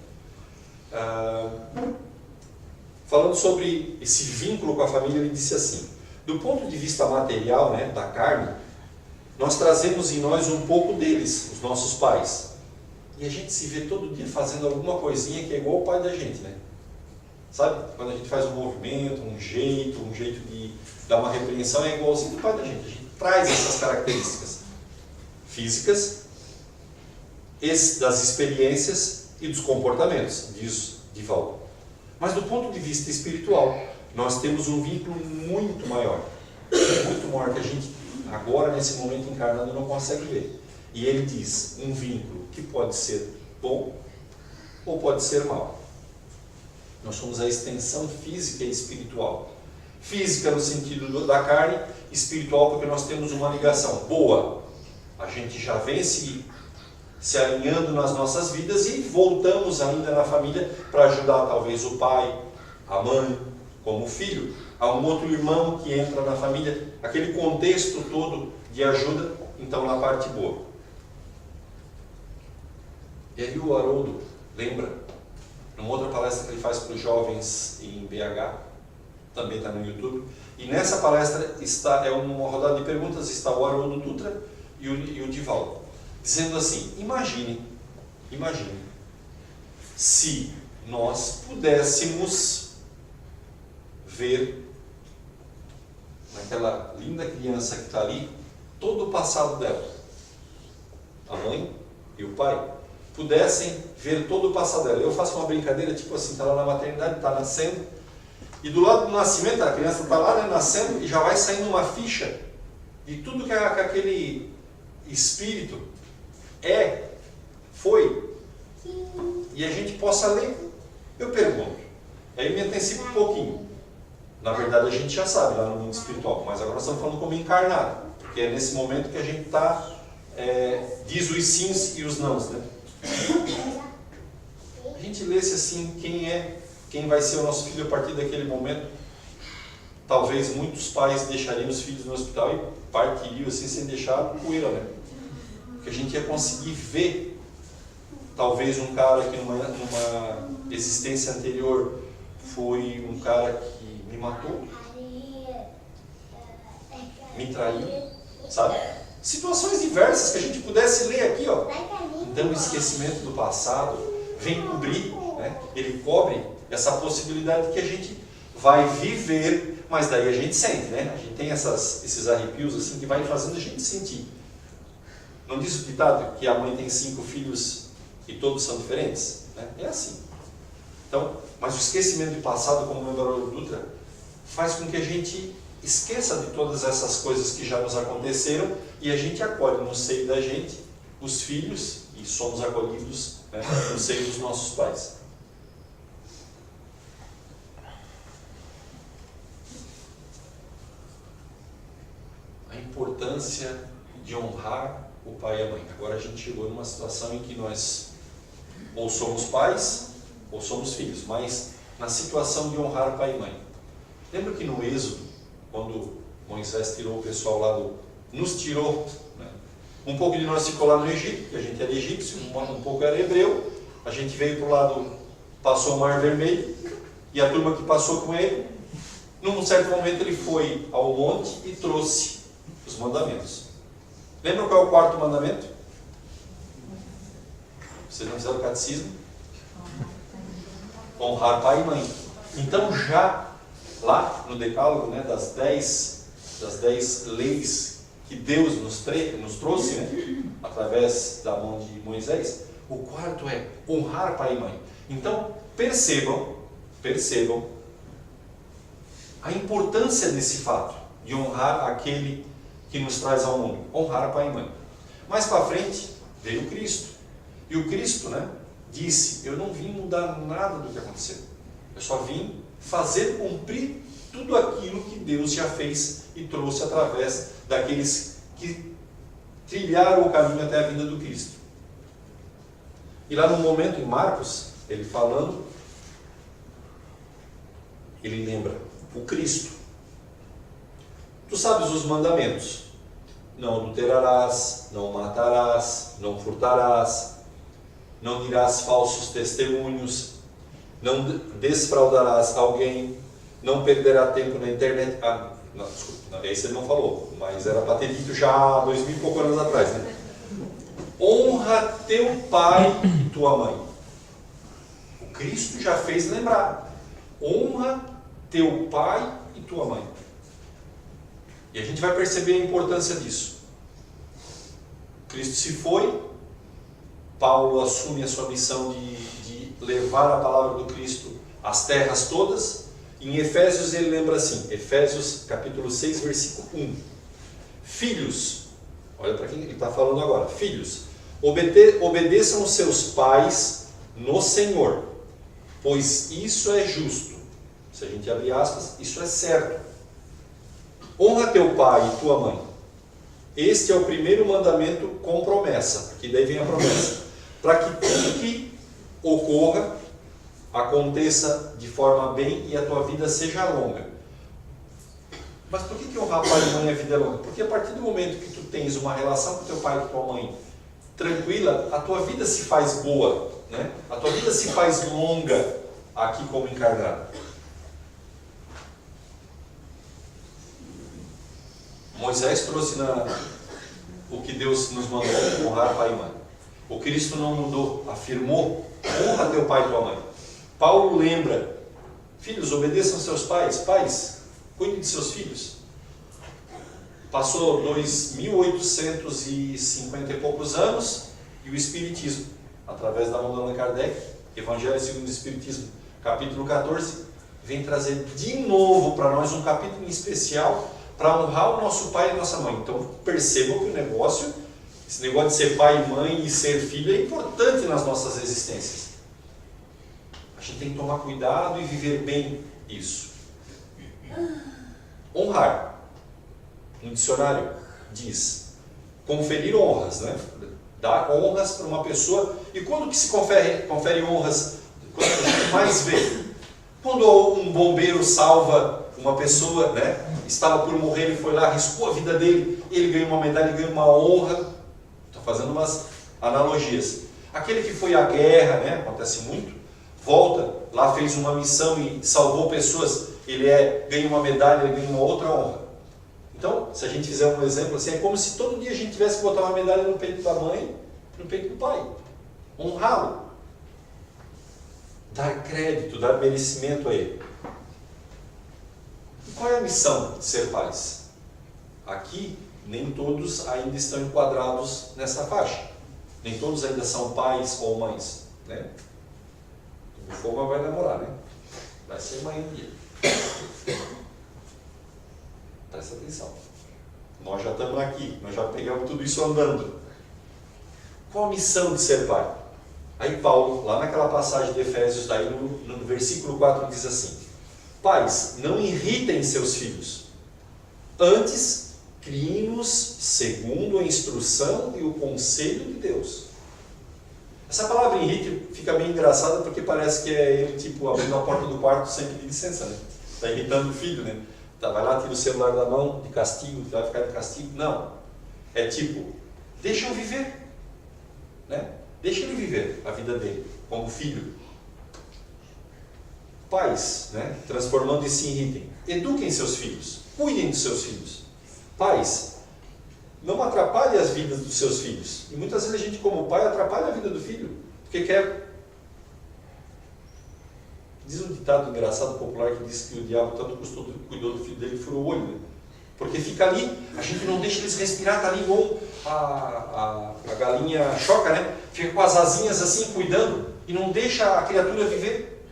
Speaker 3: falando sobre esse vínculo com a família. Ele disse assim: do ponto de vista material, né, da carne, nós trazemos em nós um pouco deles, os nossos pais, e a gente se vê todo dia fazendo alguma coisinha que é igual o pai da gente, né? Sabe? Quando a gente faz um movimento, um jeito de dar uma repreensão, é igualzinho do pai da gente. A gente traz essas características físicas, das experiências e dos comportamentos, diz Divaldo. Mas do ponto de vista espiritual, nós temos um vínculo muito maior que a gente agora, nesse momento encarnado, não consegue ver. E ele diz, um vínculo que pode ser bom ou pode ser mau. Nós somos a extensão física e espiritual. Física no sentido da carne, espiritual porque nós temos uma ligação boa. A gente já vem se alinhando nas nossas vidas e voltamos ainda na família para ajudar talvez o pai, a mãe, como filho, a um outro irmão que entra na família, aquele contexto todo de ajuda, então na parte boa. E aí o Haroldo lembra, numa outra palestra que ele faz para os jovens em BH, também está no YouTube, e nessa palestra é uma rodada de perguntas, está o Haroldo Dutra e o Divaldo, dizendo assim: imagine se nós pudéssemos ver naquela linda criança que está ali todo o passado dela, a mãe e o pai pudessem ver todo o passado dela. Eu faço uma brincadeira, tipo assim, está lá na maternidade, está nascendo, e do lado do nascimento a criança está lá, né, nascendo, e já vai saindo uma ficha de tudo que aquele espírito foi, e a gente possa ler. Eu pergunto, aí me antecipo um pouquinho. Na verdade a gente já sabe lá no mundo espiritual, mas agora nós estamos falando como encarnado, porque é nesse momento que a gente está, diz os sims e os nãos, né? A gente lesse assim, quem vai ser o nosso filho a partir daquele momento. Talvez muitos pais deixariam os filhos no hospital e partiriam assim sem deixar poeira, né? Porque a gente ia conseguir ver talvez um cara que numa existência anterior foi um cara que me matou, me traiu, sabe? Situações diversas que a gente pudesse ler aqui, ó. Então o esquecimento do passado vem cobrir, né? Ele cobre essa possibilidade que a gente vai viver, mas daí a gente sente, né? A gente tem esses arrepios assim que vai fazendo a gente sentir. Não diz o ditado que a mãe tem 5 filhos e todos são diferentes? Né? É assim. Então, mas o esquecimento do passado, como lembrou o Dutra, faz com que a gente esqueça de todas essas coisas que já nos aconteceram e a gente acolhe no seio da gente os filhos e somos acolhidos, né, no seio dos nossos pais. A importância de honrar o pai e a mãe. Agora a gente chegou numa situação em que nós ou somos pais ou somos filhos, mas na situação de honrar pai e mãe. Lembra que no Êxodo, quando Moisés tirou o pessoal lá nos tirou, né? Um pouco de nós ficou lá no Egito, que a gente era egípcio, um pouco era hebreu, a gente veio para o lado, passou o Mar Vermelho, e a turma que passou com ele, num certo momento ele foi ao monte e trouxe os mandamentos. Lembra qual é o 4º mandamento? Vocês não fizeram o catecismo? Honrar pai e mãe. Então já lá no decálogo, né, das 10 leis que Deus nos trouxe, né, através da mão de Moisés, o 4º é honrar pai e mãe. Então percebam a importância desse fato de honrar aquele que nos traz ao mundo, honrar pai e mãe. Mais para frente veio o Cristo, e o Cristo, né, disse: eu não vim mudar nada do que aconteceu, eu só vim fazer cumprir tudo aquilo que Deus já fez e trouxe através daqueles que trilharam o caminho até a vinda do Cristo. E lá no momento em Marcos, ele falando, ele lembra o Cristo. Tu sabes os mandamentos: não adulterarás, não matarás, não furtarás, não dirás falsos testemunhos, não desfraudarás alguém, não perderá tempo na internet. Não, desculpa, esse ele não falou, mas era para ter dito já há 2000 e poucos anos atrás, né? Honra teu pai e tua mãe. O Cristo já fez lembrar: honra teu pai e tua mãe. E a gente vai perceber a importância disso. Cristo se foi, Paulo assume a sua missão de levar a palavra do Cristo às terras todas. Em Efésios ele lembra assim, Efésios capítulo 6, versículo 1. Filhos, olha para quem ele está falando agora. Filhos, obedeçam os seus pais no Senhor, pois isso é justo. Se a gente abrir aspas, isso é certo. Honra teu pai e tua mãe. Este é o primeiro mandamento com promessa, porque daí vem a promessa, para que tudo que ocorra aconteça de forma bem e a tua vida seja longa. Mas por que honrar pai e mãe a vida é longa? Porque a partir do momento que tu tens uma relação com teu pai e com tua mãe tranquila, a tua vida se faz boa, né? A tua vida se faz longa aqui como encarnado. Moisés trouxe o que Deus nos mandou, honrar pai e mãe. O Cristo não mudou, afirmou: honra teu pai e tua mãe. Paulo lembra: filhos, obedeçam seus pais. Pais, cuidem de seus filhos. Passou 2.850 e poucos anos e o Espiritismo, através da mão de Allan Kardec, Evangelho segundo o Espiritismo, capítulo 14, vem trazer de novo para nós um capítulo em especial para honrar o nosso pai e a nossa mãe. Então percebam que esse negócio de ser pai e mãe e ser filho é importante nas nossas existências. A gente tem que tomar cuidado e viver bem isso. Honrar. No dicionário diz conferir honras, né? Dar honras para uma pessoa. E quando que se confere honras? Quando a gente mais vê? Quando um bombeiro salva uma pessoa, né? Estava por morrer, ele foi lá, arriscou a vida dele, ele ganhou uma medalha, ele ganhou uma honra. Estou fazendo umas analogias. Aquele que foi à guerra, né? Acontece muito, volta, lá fez uma missão e salvou pessoas, ele ganha uma medalha, ele ganha uma outra honra. Então, se a gente fizer um exemplo assim, é como se todo dia a gente tivesse que botar uma medalha no peito da mãe, no peito do pai. Honrá-lo. Dar crédito, dar merecimento a ele. E qual é a missão de ser pais? Aqui, nem todos ainda estão enquadrados nessa faixa. Nem todos ainda são pais ou mães, né? O fogo vai namorar, né? Vai ser mãe um dia. Presta atenção. Nós já estamos aqui, nós já pegamos tudo isso andando. Qual a missão de ser pai? Aí Paulo, lá naquela passagem de Efésios, daí no versículo 4, diz assim: pais, não irritem seus filhos, antes criem-nos segundo a instrução e o conselho de Deus. Essa palavra irrite fica meio engraçada porque parece que é ele tipo abrindo a porta do quarto sem pedir licença, né? Está irritando o filho, né? Tá, vai lá, tira o celular da mão, de castigo, vai ficar de castigo. Não. É tipo, deixa eu viver, né? Deixa ele viver a vida dele, como filho. Pais, né? Transformando e se irritem. Eduquem seus filhos, cuidem dos seus filhos. Pais, não atrapalhe as vidas dos seus filhos. E muitas vezes a gente, como pai, atrapalha a vida do filho, porque quer... Diz um ditado engraçado popular que diz que o diabo tanto cuidou do filho dele que furou o olho, né? Porque fica ali, a gente não deixa eles respirar, está ali igual a galinha choca, né? Fica com as asinhas assim, cuidando, e não deixa a criatura viver.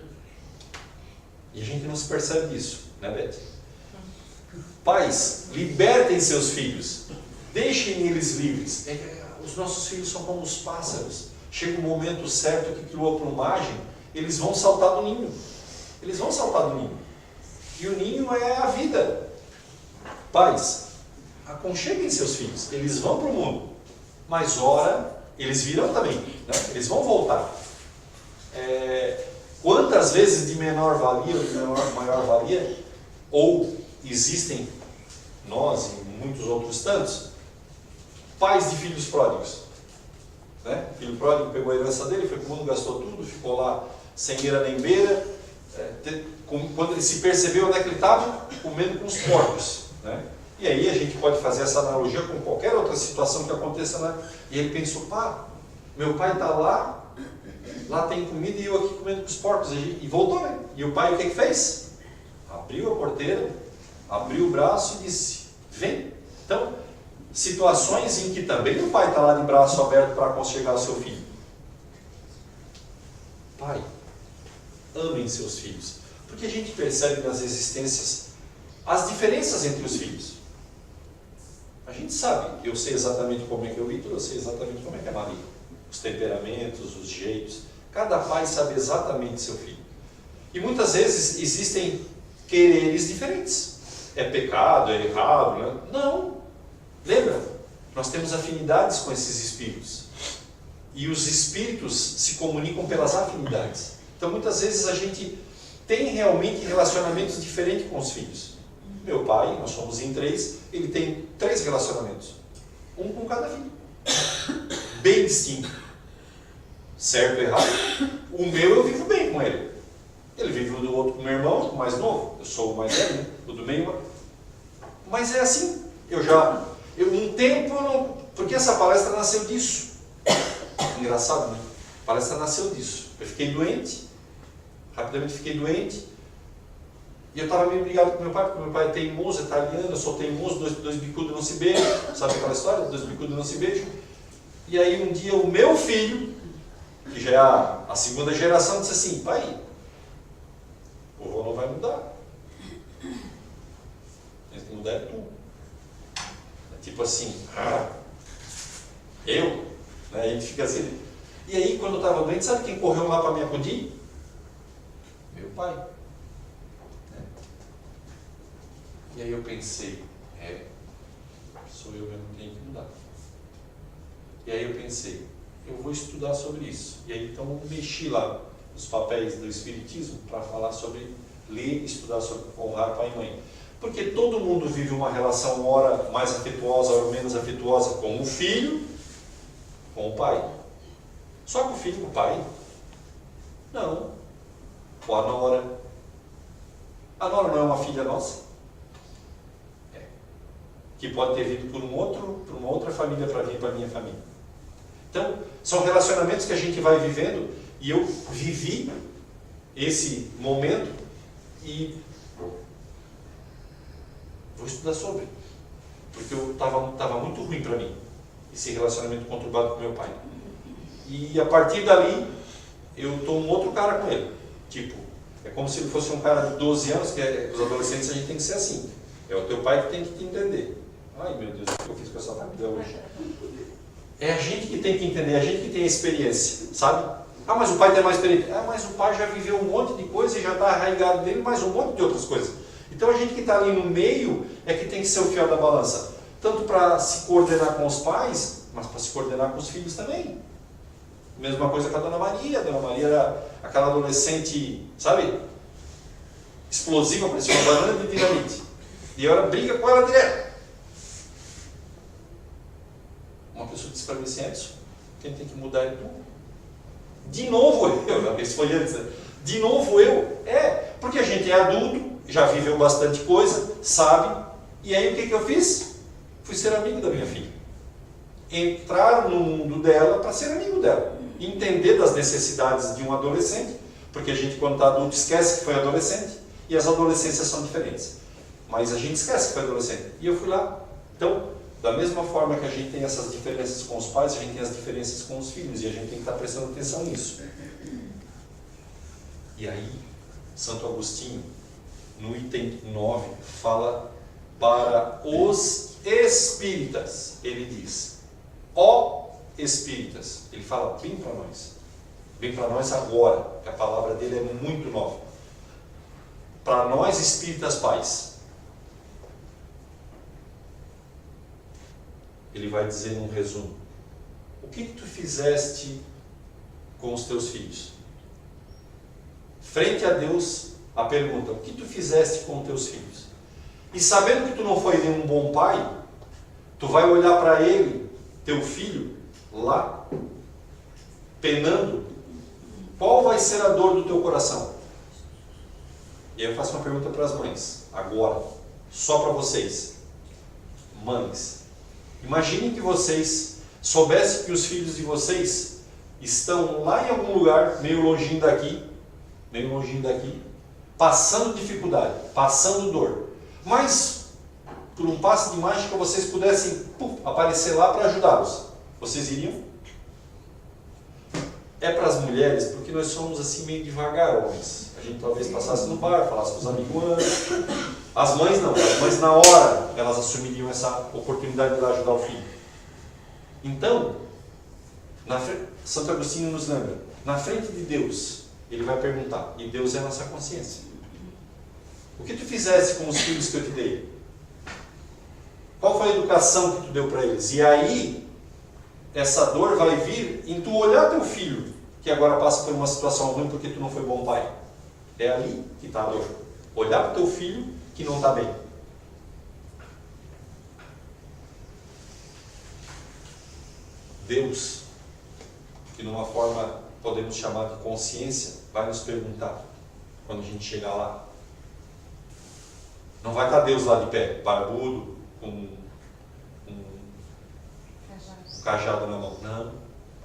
Speaker 3: E a gente não se percebe disso, né, Beth? Pais, libertem seus filhos, deixem eles livres. Os nossos filhos são como os pássaros. Chega um momento certo que criou a plumagem, eles vão saltar do ninho. Eles vão saltar do ninho. E o ninho é a vida. Pais, aconcheguem seus filhos. Eles vão para o mundo. Mas ora, eles virão também. Né? Eles vão voltar. Quantas vezes de menor valia ou de maior valia, ou existem nós e muitos outros tantos, pais de filhos pródigos. Né? O filho pródigo pegou a herança dele, foi para o mundo, gastou tudo, ficou lá sem eira nem beira. Quando ele se percebeu onde é que ele estava, comendo com os porcos. Né? E aí a gente pode fazer essa analogia com qualquer outra situação que aconteça. Né? E ele pensou, meu pai está lá tem comida e eu aqui comendo com os porcos. E voltou, né? E o pai o que fez? Abriu a porteira, abriu o braço e disse, vem. Então, situações em que também o pai está lá de braço aberto para aconchegar o seu filho. Pai, amem seus filhos. Porque a gente percebe nas existências as diferenças entre os filhos. A gente sabe, eu sei exatamente como é que é o Vitor, eu sei exatamente como é que é a Maria. Os temperamentos, os jeitos. Cada pai sabe exatamente seu filho. E muitas vezes existem quereres diferentes. É pecado, é errado, né? Não. Lembra? Nós temos afinidades com esses espíritos. E os espíritos se comunicam pelas afinidades. Então muitas vezes a gente tem realmente relacionamentos diferentes com os filhos. Meu pai, nós somos em 3, ele tem 3 relacionamentos. Um com cada filho. Bem distinto. Certo ou errado? O meu eu vivo bem com ele. Ele vive o do outro com o meu irmão, o mais novo. Eu sou o mais velho, né? O do meio. Mas é assim. Um tempo eu não... Porque essa palestra nasceu disso. Engraçado, né? A palestra nasceu disso. Eu fiquei doente. Rapidamente fiquei doente. E eu estava meio brigado com meu pai, porque meu pai é teimoso, é italiano, eu sou teimoso, dois bicudos não se beijam. Sabe aquela história? 2 bicudos não se beijam. E aí um dia o meu filho, que já é a segunda geração, disse assim, pai, o vovô não vai mudar. Quem tem que mudar é tu. É tipo assim, eu? Né? A gente fica assim. E aí quando eu estava doente, sabe quem correu lá para me acudir? Meu pai. E aí eu pensei, sou eu mesmo que tenho que mudar. E aí eu pensei, eu vou estudar sobre isso. E aí então eu mexi lá nos papéis do Espiritismo para falar sobre, ler e estudar sobre honrar pai e mãe. Porque todo mundo vive uma relação, ora mais afetuosa, ora menos afetuosa, com o filho, com o pai. Só com o filho e com o pai? Não. Ou a nora. A nora não é uma filha nossa? É. Que pode ter vindo por uma outra família para vir para a minha família. Então, são relacionamentos que a gente vai vivendo, e eu vivi esse momento e vou estudar sobre. Porque eu estava muito ruim para mim, esse relacionamento conturbado com meu pai. E a partir dali, eu estou um outro cara com ele. Tipo, é como se ele fosse um cara de 12 anos, que os adolescentes a gente tem que ser assim. É o teu pai que tem que te entender. Ai meu Deus, o que eu fiz com essa família hoje? É a gente que tem que entender, é a gente que tem a experiência, sabe? Ah, mas o pai tem mais experiência. Ah, mas o pai já viveu um monte de coisa e já está arraigado nele mais um monte de outras coisas. Então a gente que está ali no meio é que tem que ser o fiel da balança. Tanto para se coordenar com os pais, mas para se coordenar com os filhos também. Mesma coisa com a Dona Maria. A Dona Maria era aquela adolescente, sabe? Explosiva, parecia uma banana de dinamite. E eu era briga com ela direto. Uma pessoa disse para mim assim, Edson, quem tem que mudar é tu. De novo eu, isso foi antes, né? De novo eu. É, porque a gente é adulto, já viveu bastante coisa, sabe? E aí o que eu fiz? Fui ser amigo da minha filha. Entrar no mundo dela para ser amigo dela. Entender das necessidades de um adolescente, porque a gente quando está adulto esquece que foi adolescente, e as adolescências são diferentes. Mas a gente esquece que foi adolescente. E eu fui lá. Então, da mesma forma que a gente tem essas diferenças com os pais, a gente tem as diferenças com os filhos, e a gente tem que estar prestando atenção nisso. E aí, Santo Agostinho, no item 9, fala para os espíritas. Ele diz, ó espíritas, ele fala bem para nós agora, que a palavra dele é muito nova. Para nós espíritas pais, ele vai dizer num resumo, o que tu fizeste com os teus filhos? Frente a Deus, a pergunta, o que tu fizeste com os teus filhos? E sabendo que tu não foi nenhum bom pai, tu vai olhar para ele, teu filho, lá, penando, qual vai ser a dor do teu coração? E aí eu faço uma pergunta para as mães, agora, só para vocês. Mães, imaginem que vocês soubessem que os filhos de vocês estão lá em algum lugar, meio longinho daqui, passando dificuldade, passando dor. Mas, por um passe de mágica, vocês pudessem aparecer lá para ajudá-los. Vocês iriam? É para as mulheres, porque nós somos assim meio devagar, homens. A gente talvez passasse no bar, falasse com os amigos antes. As mães não, as mães na hora elas assumiriam essa oportunidade de ir lá ajudar o filho. Então, Santo Agostinho nos lembra, na frente de Deus, ele vai perguntar, e Deus é a nossa consciência. O que tu fizeste com os filhos que eu te dei? Qual foi a educação que tu deu para eles? E aí, essa dor vai vir em tu olhar teu filho, que agora passa por uma situação ruim porque tu não foi bom pai. É ali que está a dor. Olhar para o teu filho que não está bem. Deus, que numa forma podemos chamar de consciência, vai nos perguntar, quando a gente chegar lá. Não vai estar Deus lá de pé, barbudo, com um cajado na mão. Não.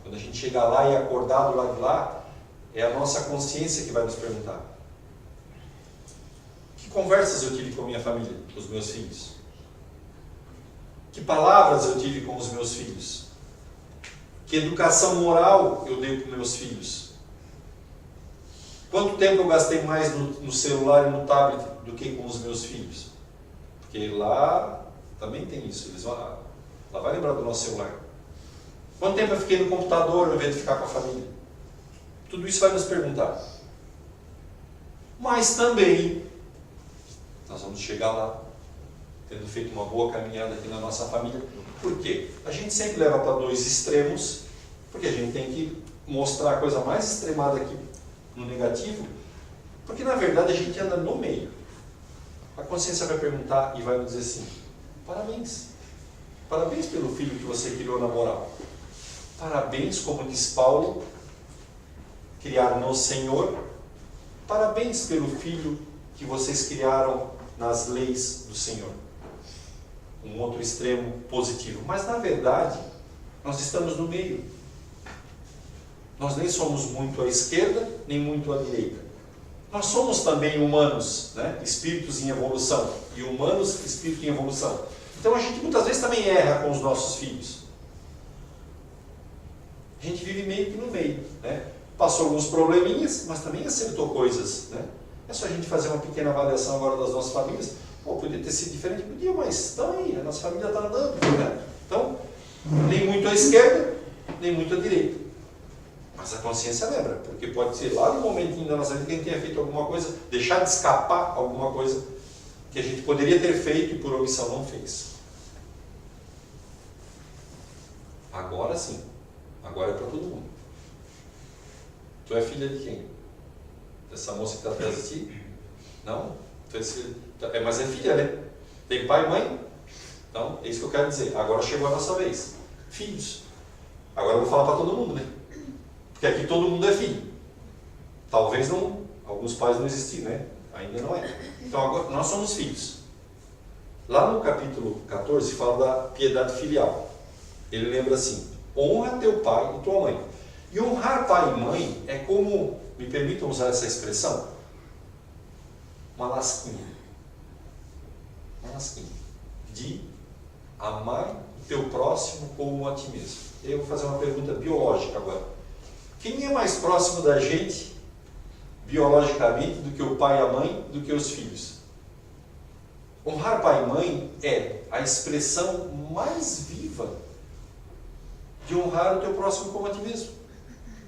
Speaker 3: Quando a gente chegar lá e acordar do lado de lá, é a nossa consciência que vai nos perguntar. Que conversas eu tive com a minha família, com os meus filhos? Que palavras eu tive com os meus filhos? Que educação moral eu dei para os meus filhos? Quanto tempo eu gastei mais no celular e no tablet do que com os meus filhos? Porque lá também tem isso, eles vão lá vai lembrar do nosso celular. Quanto tempo eu fiquei no computador ao invés de ficar com a família? Tudo isso vai nos perguntar. Mas também, nós vamos chegar lá, tendo feito uma boa caminhada aqui na nossa família. Por quê? A gente sempre leva para dois extremos, porque a gente tem que mostrar a coisa mais extremada aqui no negativo, porque na verdade a gente anda no meio. A consciência vai perguntar e vai nos dizer assim, parabéns. Parabéns pelo filho que você criou na moral. Parabéns, como diz Paulo, criar no Senhor. Parabéns pelo filho que vocês criaram nas leis do Senhor. Um outro extremo positivo. Mas na verdade, nós estamos no meio. Nós nem somos muito à esquerda, nem muito à direita. Nós somos também humanos, né? Espíritos em evolução. E humanos, espíritos em evolução. Então a gente muitas vezes também erra com os nossos filhos. A gente vive meio que no meio, né? Passou alguns probleminhas, mas também acertou coisas, né? É só a gente fazer uma pequena avaliação agora das nossas famílias. Pô, podia ter sido diferente, podia, mas está aí, a nossa família está andando, né? Então, nem muito à esquerda, nem muito à direita. Mas a consciência lembra, porque pode ser lá no momentinho da nossa vida que a gente tenha feito alguma coisa, deixar de escapar alguma coisa que a gente poderia ter feito e por omissão não fez. Agora sim, agora é para todo mundo. Tu é filha de quem? Dessa moça que está atrás de ti? Não? Tu és filha, mas é filha, né? Tem pai e mãe? Então, é isso que eu quero dizer. Agora chegou a nossa vez. Filhos. Agora eu vou falar para todo mundo, né? Porque aqui todo mundo é filho. Talvez não, alguns pais não existiam, né? Ainda não é. Então agora nós somos filhos. Lá no capítulo 14 fala da piedade filial. Ele lembra assim: honra teu pai e tua mãe. E honrar pai e mãe é como, me permitam usar essa expressão, uma lasquinha. Uma lasquinha. De amar o teu próximo como a ti mesmo. Eu vou fazer uma pergunta biológica agora. Quem é mais próximo da gente, biologicamente, do que o pai e a mãe, do que os filhos? Honrar pai e mãe é a expressão mais viva de honrar o teu próximo como a ti mesmo.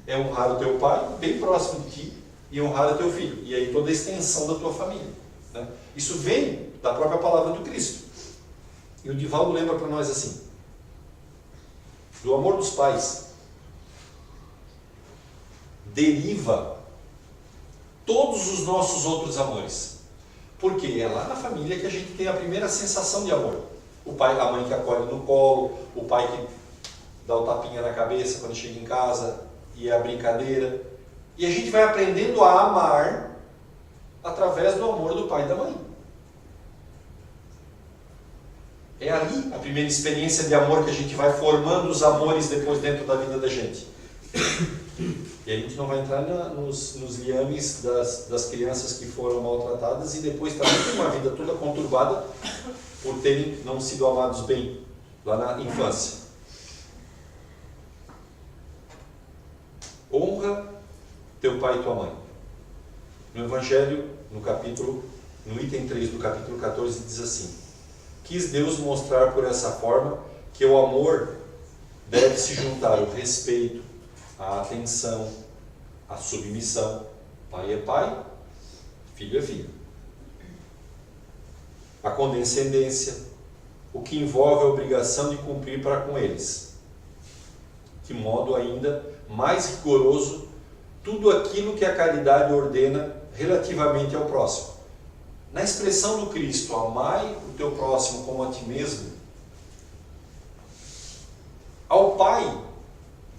Speaker 3: É honrar o teu pai, bem próximo de ti, e honrar o teu filho. E aí toda a extensão da tua família, né? Isso vem da própria palavra do Cristo. E o Divaldo lembra para nós assim: do amor dos pais deriva todos os nossos outros amores. Porque é lá na família que a gente tem a primeira sensação de amor. O pai, a mãe que acolhe no colo, o pai que dá o tapinha na cabeça quando chega em casa, e é a brincadeira. E a gente vai aprendendo a amar através do amor do pai e da mãe. É ali a primeira experiência de amor que a gente vai formando os amores depois dentro da vida da gente. E a gente não vai entrar nos liames das crianças que foram maltratadas e depois também tem uma vida toda conturbada por terem não sido amados bem lá na infância. Honra teu pai e tua mãe. No Evangelho, no item 3 do capítulo 14, diz assim: quis Deus mostrar por essa forma que o amor deve se juntar ao respeito, à atenção, à submissão. Pai é pai, filho é filho. A condescendência, o que envolve a obrigação de cumprir para com eles. De modo ainda mais rigoroso, tudo aquilo que a caridade ordena relativamente ao próximo. Na expressão do Cristo, amai o teu próximo como a ti mesmo, ao Pai,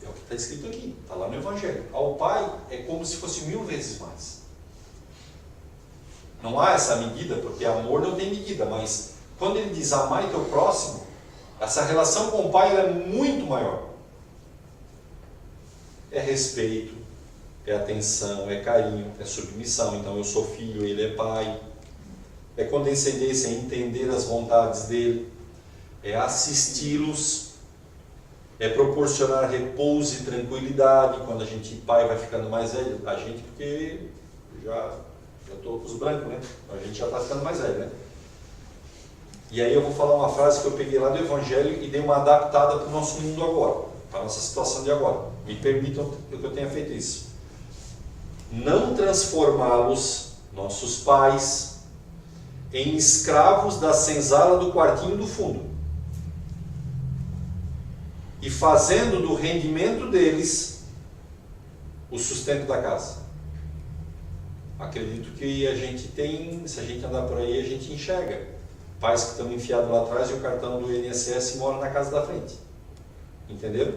Speaker 3: é o que está escrito aqui, está lá no Evangelho, ao Pai é como se fosse 1000 vezes mais. Não há essa medida, porque amor não tem medida, mas quando ele diz amai teu próximo, essa relação com o Pai é muito maior. É respeito, é atenção, é carinho, é submissão. Então eu sou filho, ele é pai. É condescendência, é entender as vontades dele, é assisti-los, é proporcionar repouso e tranquilidade. Quando a gente, pai, vai ficando mais velho, a gente, porque já estou com os brancos, né? A gente já está ficando mais velho, né? E aí eu vou falar uma frase que eu peguei lá do Evangelho e dei uma adaptada para o nosso mundo agora, para a nossa situação de agora. Me permitam que eu tenha feito isso. Não transformá-los, nossos pais, em escravos da senzala do quartinho do fundo, e fazendo do rendimento deles o sustento da casa. Acredito que a gente tem, se a gente andar por aí, a gente enxerga pais que estão enfiados lá atrás e o cartão do INSS mora na casa da frente. Entenderam?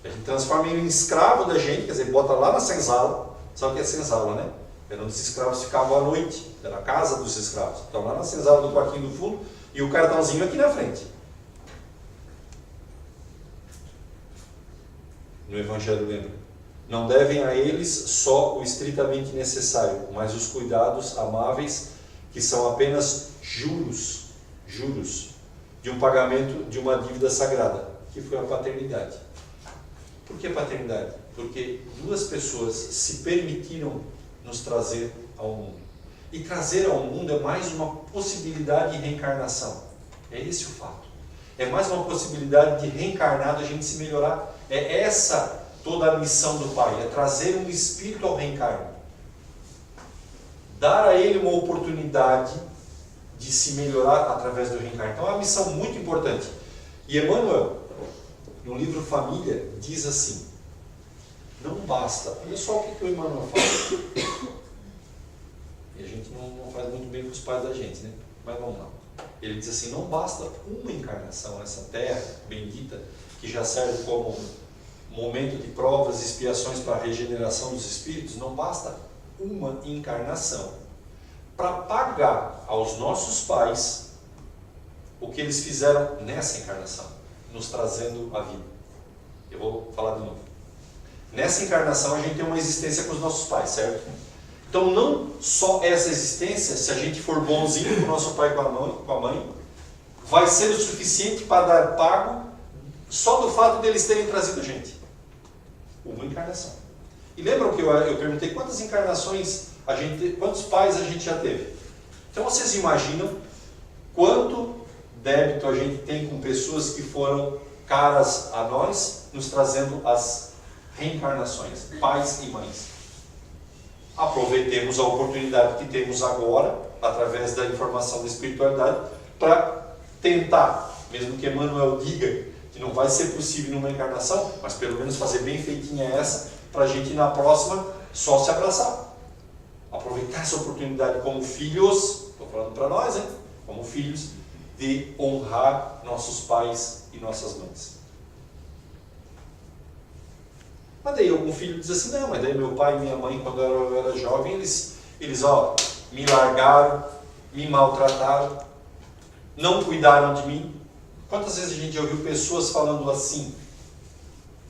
Speaker 3: A gente transforma ele em escravo da gente, quer dizer, bota lá na senzala. Sabe o que é senzala, né? Era onde os escravos ficavam à noite. Era a casa dos escravos. Então lá na senzala do quartinho do fundo e o cartãozinho aqui na frente. No Evangelho lembra. Não devem a eles só o estritamente necessário, mas os cuidados amáveis que são apenas juros de um pagamento de uma dívida sagrada, que foi a paternidade. Por que paternidade? Porque duas pessoas se permitiram nos trazer ao mundo. E trazer ao mundo é mais uma possibilidade de reencarnação. É esse o fato. É mais uma possibilidade de reencarnar, da gente se melhorar. É essa toda a missão do Pai, é trazer um espírito ao reencarno. Dar a ele uma oportunidade de se melhorar através do reencarno. Então é uma missão muito importante. E Emmanuel, no livro Família, diz assim, não basta, olha só o que o Emmanuel fala. E a gente não faz muito bem com os pais da gente, né? Mas vamos lá. Ele diz assim, não basta uma encarnação nessa terra bendita, que já serve como momento de provas e expiações para a regeneração dos espíritos, não basta uma encarnação para pagar aos nossos pais o que eles fizeram nessa encarnação, nos trazendo a vida. Eu vou falar de novo. Nessa encarnação a gente tem uma existência com os nossos pais, certo? Então não só essa existência, se a gente for bonzinho com o nosso pai e com a mãe, vai ser o suficiente para dar pago só do fato deles terem trazido a gente. Uma encarnação. E lembram que eu perguntei quantas encarnações quantos pais a gente já teve? Então vocês imaginam quanto débito a gente tem com pessoas que foram caras a nós, nos trazendo as reencarnações, pais e mães. Aproveitemos a oportunidade que temos agora, através da informação da espiritualidade, para tentar, mesmo que Emmanuel diga que não vai ser possível numa encarnação, mas pelo menos fazer bem feitinha essa, para a gente na próxima só se abraçar. Aproveitar essa oportunidade como filhos, estou falando para nós, hein? Como filhos, de honrar nossos pais e nossas mães. Mas daí algum filho diz assim, não, mas daí meu pai e minha mãe, quando eu era jovem, eles me largaram, me maltrataram, não cuidaram de mim. Quantas vezes a gente já ouviu pessoas falando assim?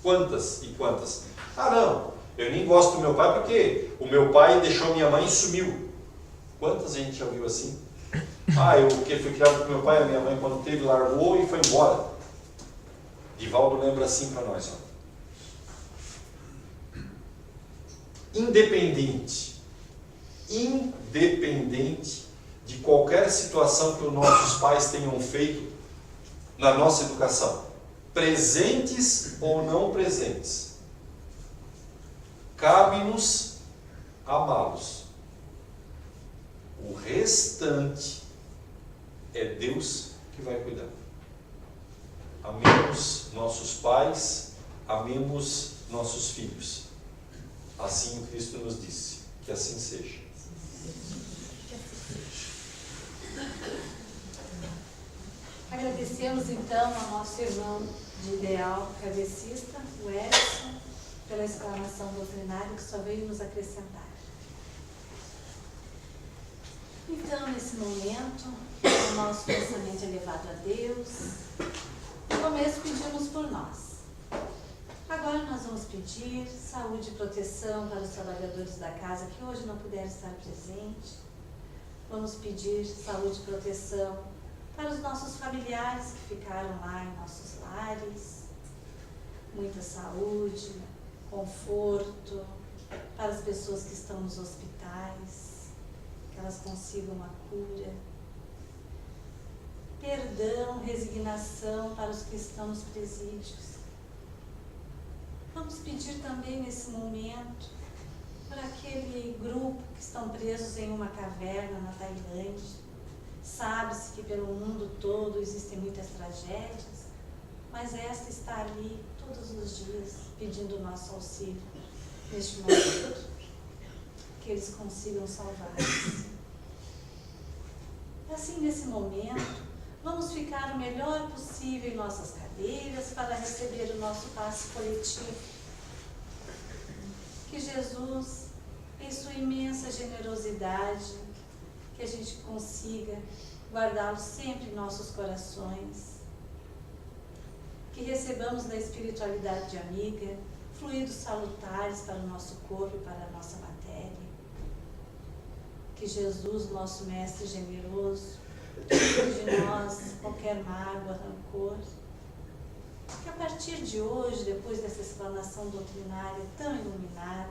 Speaker 3: Quantas e quantas? Ah não, eu nem gosto do meu pai porque o meu pai deixou minha mãe e sumiu. Quantas a gente já ouviu assim? Ah, eu fui criado com meu pai, a minha mãe quando teve largou e foi embora. Divaldo lembra assim para nós, ó. Independente de qualquer situação que os nossos pais tenham feito na nossa educação, presentes ou não presentes, cabe-nos amá-los. O restante é Deus que vai cuidar. Amemos nossos pais, amemos nossos filhos. Assim o Cristo nos disse, que assim seja.
Speaker 2: Agradecemos então ao nosso irmão de ideal kardecista, o Edson, pela explanação doutrinária que só veio nos acrescentar. Então, nesse momento, o nosso pensamento elevado a Deus, no começo pedimos por nós. Agora nós vamos pedir saúde e proteção para os trabalhadores da casa que hoje não puderam estar presentes. Vamos pedir saúde e proteção para os nossos familiares que ficaram lá em nossos lares. Muita saúde, conforto para as pessoas que estão nos hospitais, que elas consigam a cura. Perdão, resignação para os que estão nos presídios. Vamos pedir também nesse momento por aquele grupo que estão presos em uma caverna na Tailândia. Sabe-se que pelo mundo todo existem muitas tragédias, mas esta está ali todos os dias pedindo o nosso auxílio neste momento, que eles consigam salvar-se. Assim, nesse momento, Vamos ficar o melhor possível em nossas cadeiras para receber o nosso passe coletivo. Que Jesus, em sua imensa generosidade, que a gente consiga guardá-lo sempre em nossos corações. Que recebamos da espiritualidade amiga fluidos salutares para o nosso corpo e para a nossa matéria. Que Jesus, nosso Mestre generoso, tire de nós qualquer mágoa, rancor. Que a partir de hoje, depois dessa explanação doutrinária tão iluminada,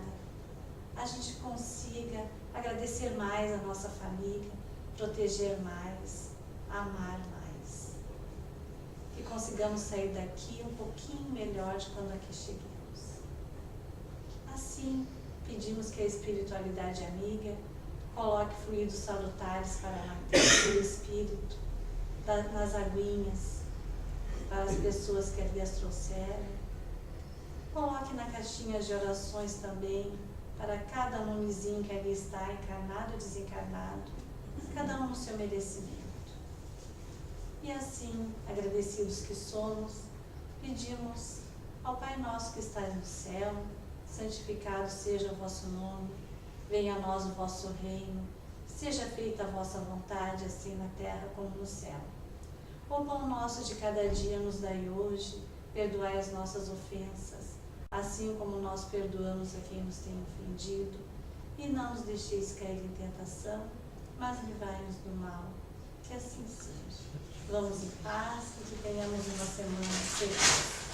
Speaker 2: a gente consiga agradecer mais a nossa família, proteger mais, amar mais. Que consigamos sair daqui um pouquinho melhor de quando aqui chegamos. Assim, pedimos que a espiritualidade amiga coloque fluidos salutares para a matéria do espírito, nas aguinhas, para as pessoas que ali as trouxeram. Coloque na caixinha de orações também, para cada nomezinho que ali está, encarnado ou desencarnado, cada um no seu merecimento. E assim, agradecidos que somos, pedimos ao Pai Nosso que está no céu, santificado seja o vosso nome, venha a nós o vosso reino, seja feita a vossa vontade, assim na terra como no céu. O pão nosso de cada dia nos dai hoje, perdoai as nossas ofensas, assim como nós perdoamos a quem nos tem ofendido, e não nos deixeis cair em tentação, mas livrai-nos do mal. Que assim seja. Vamos em paz e que tenhamos uma semana feliz.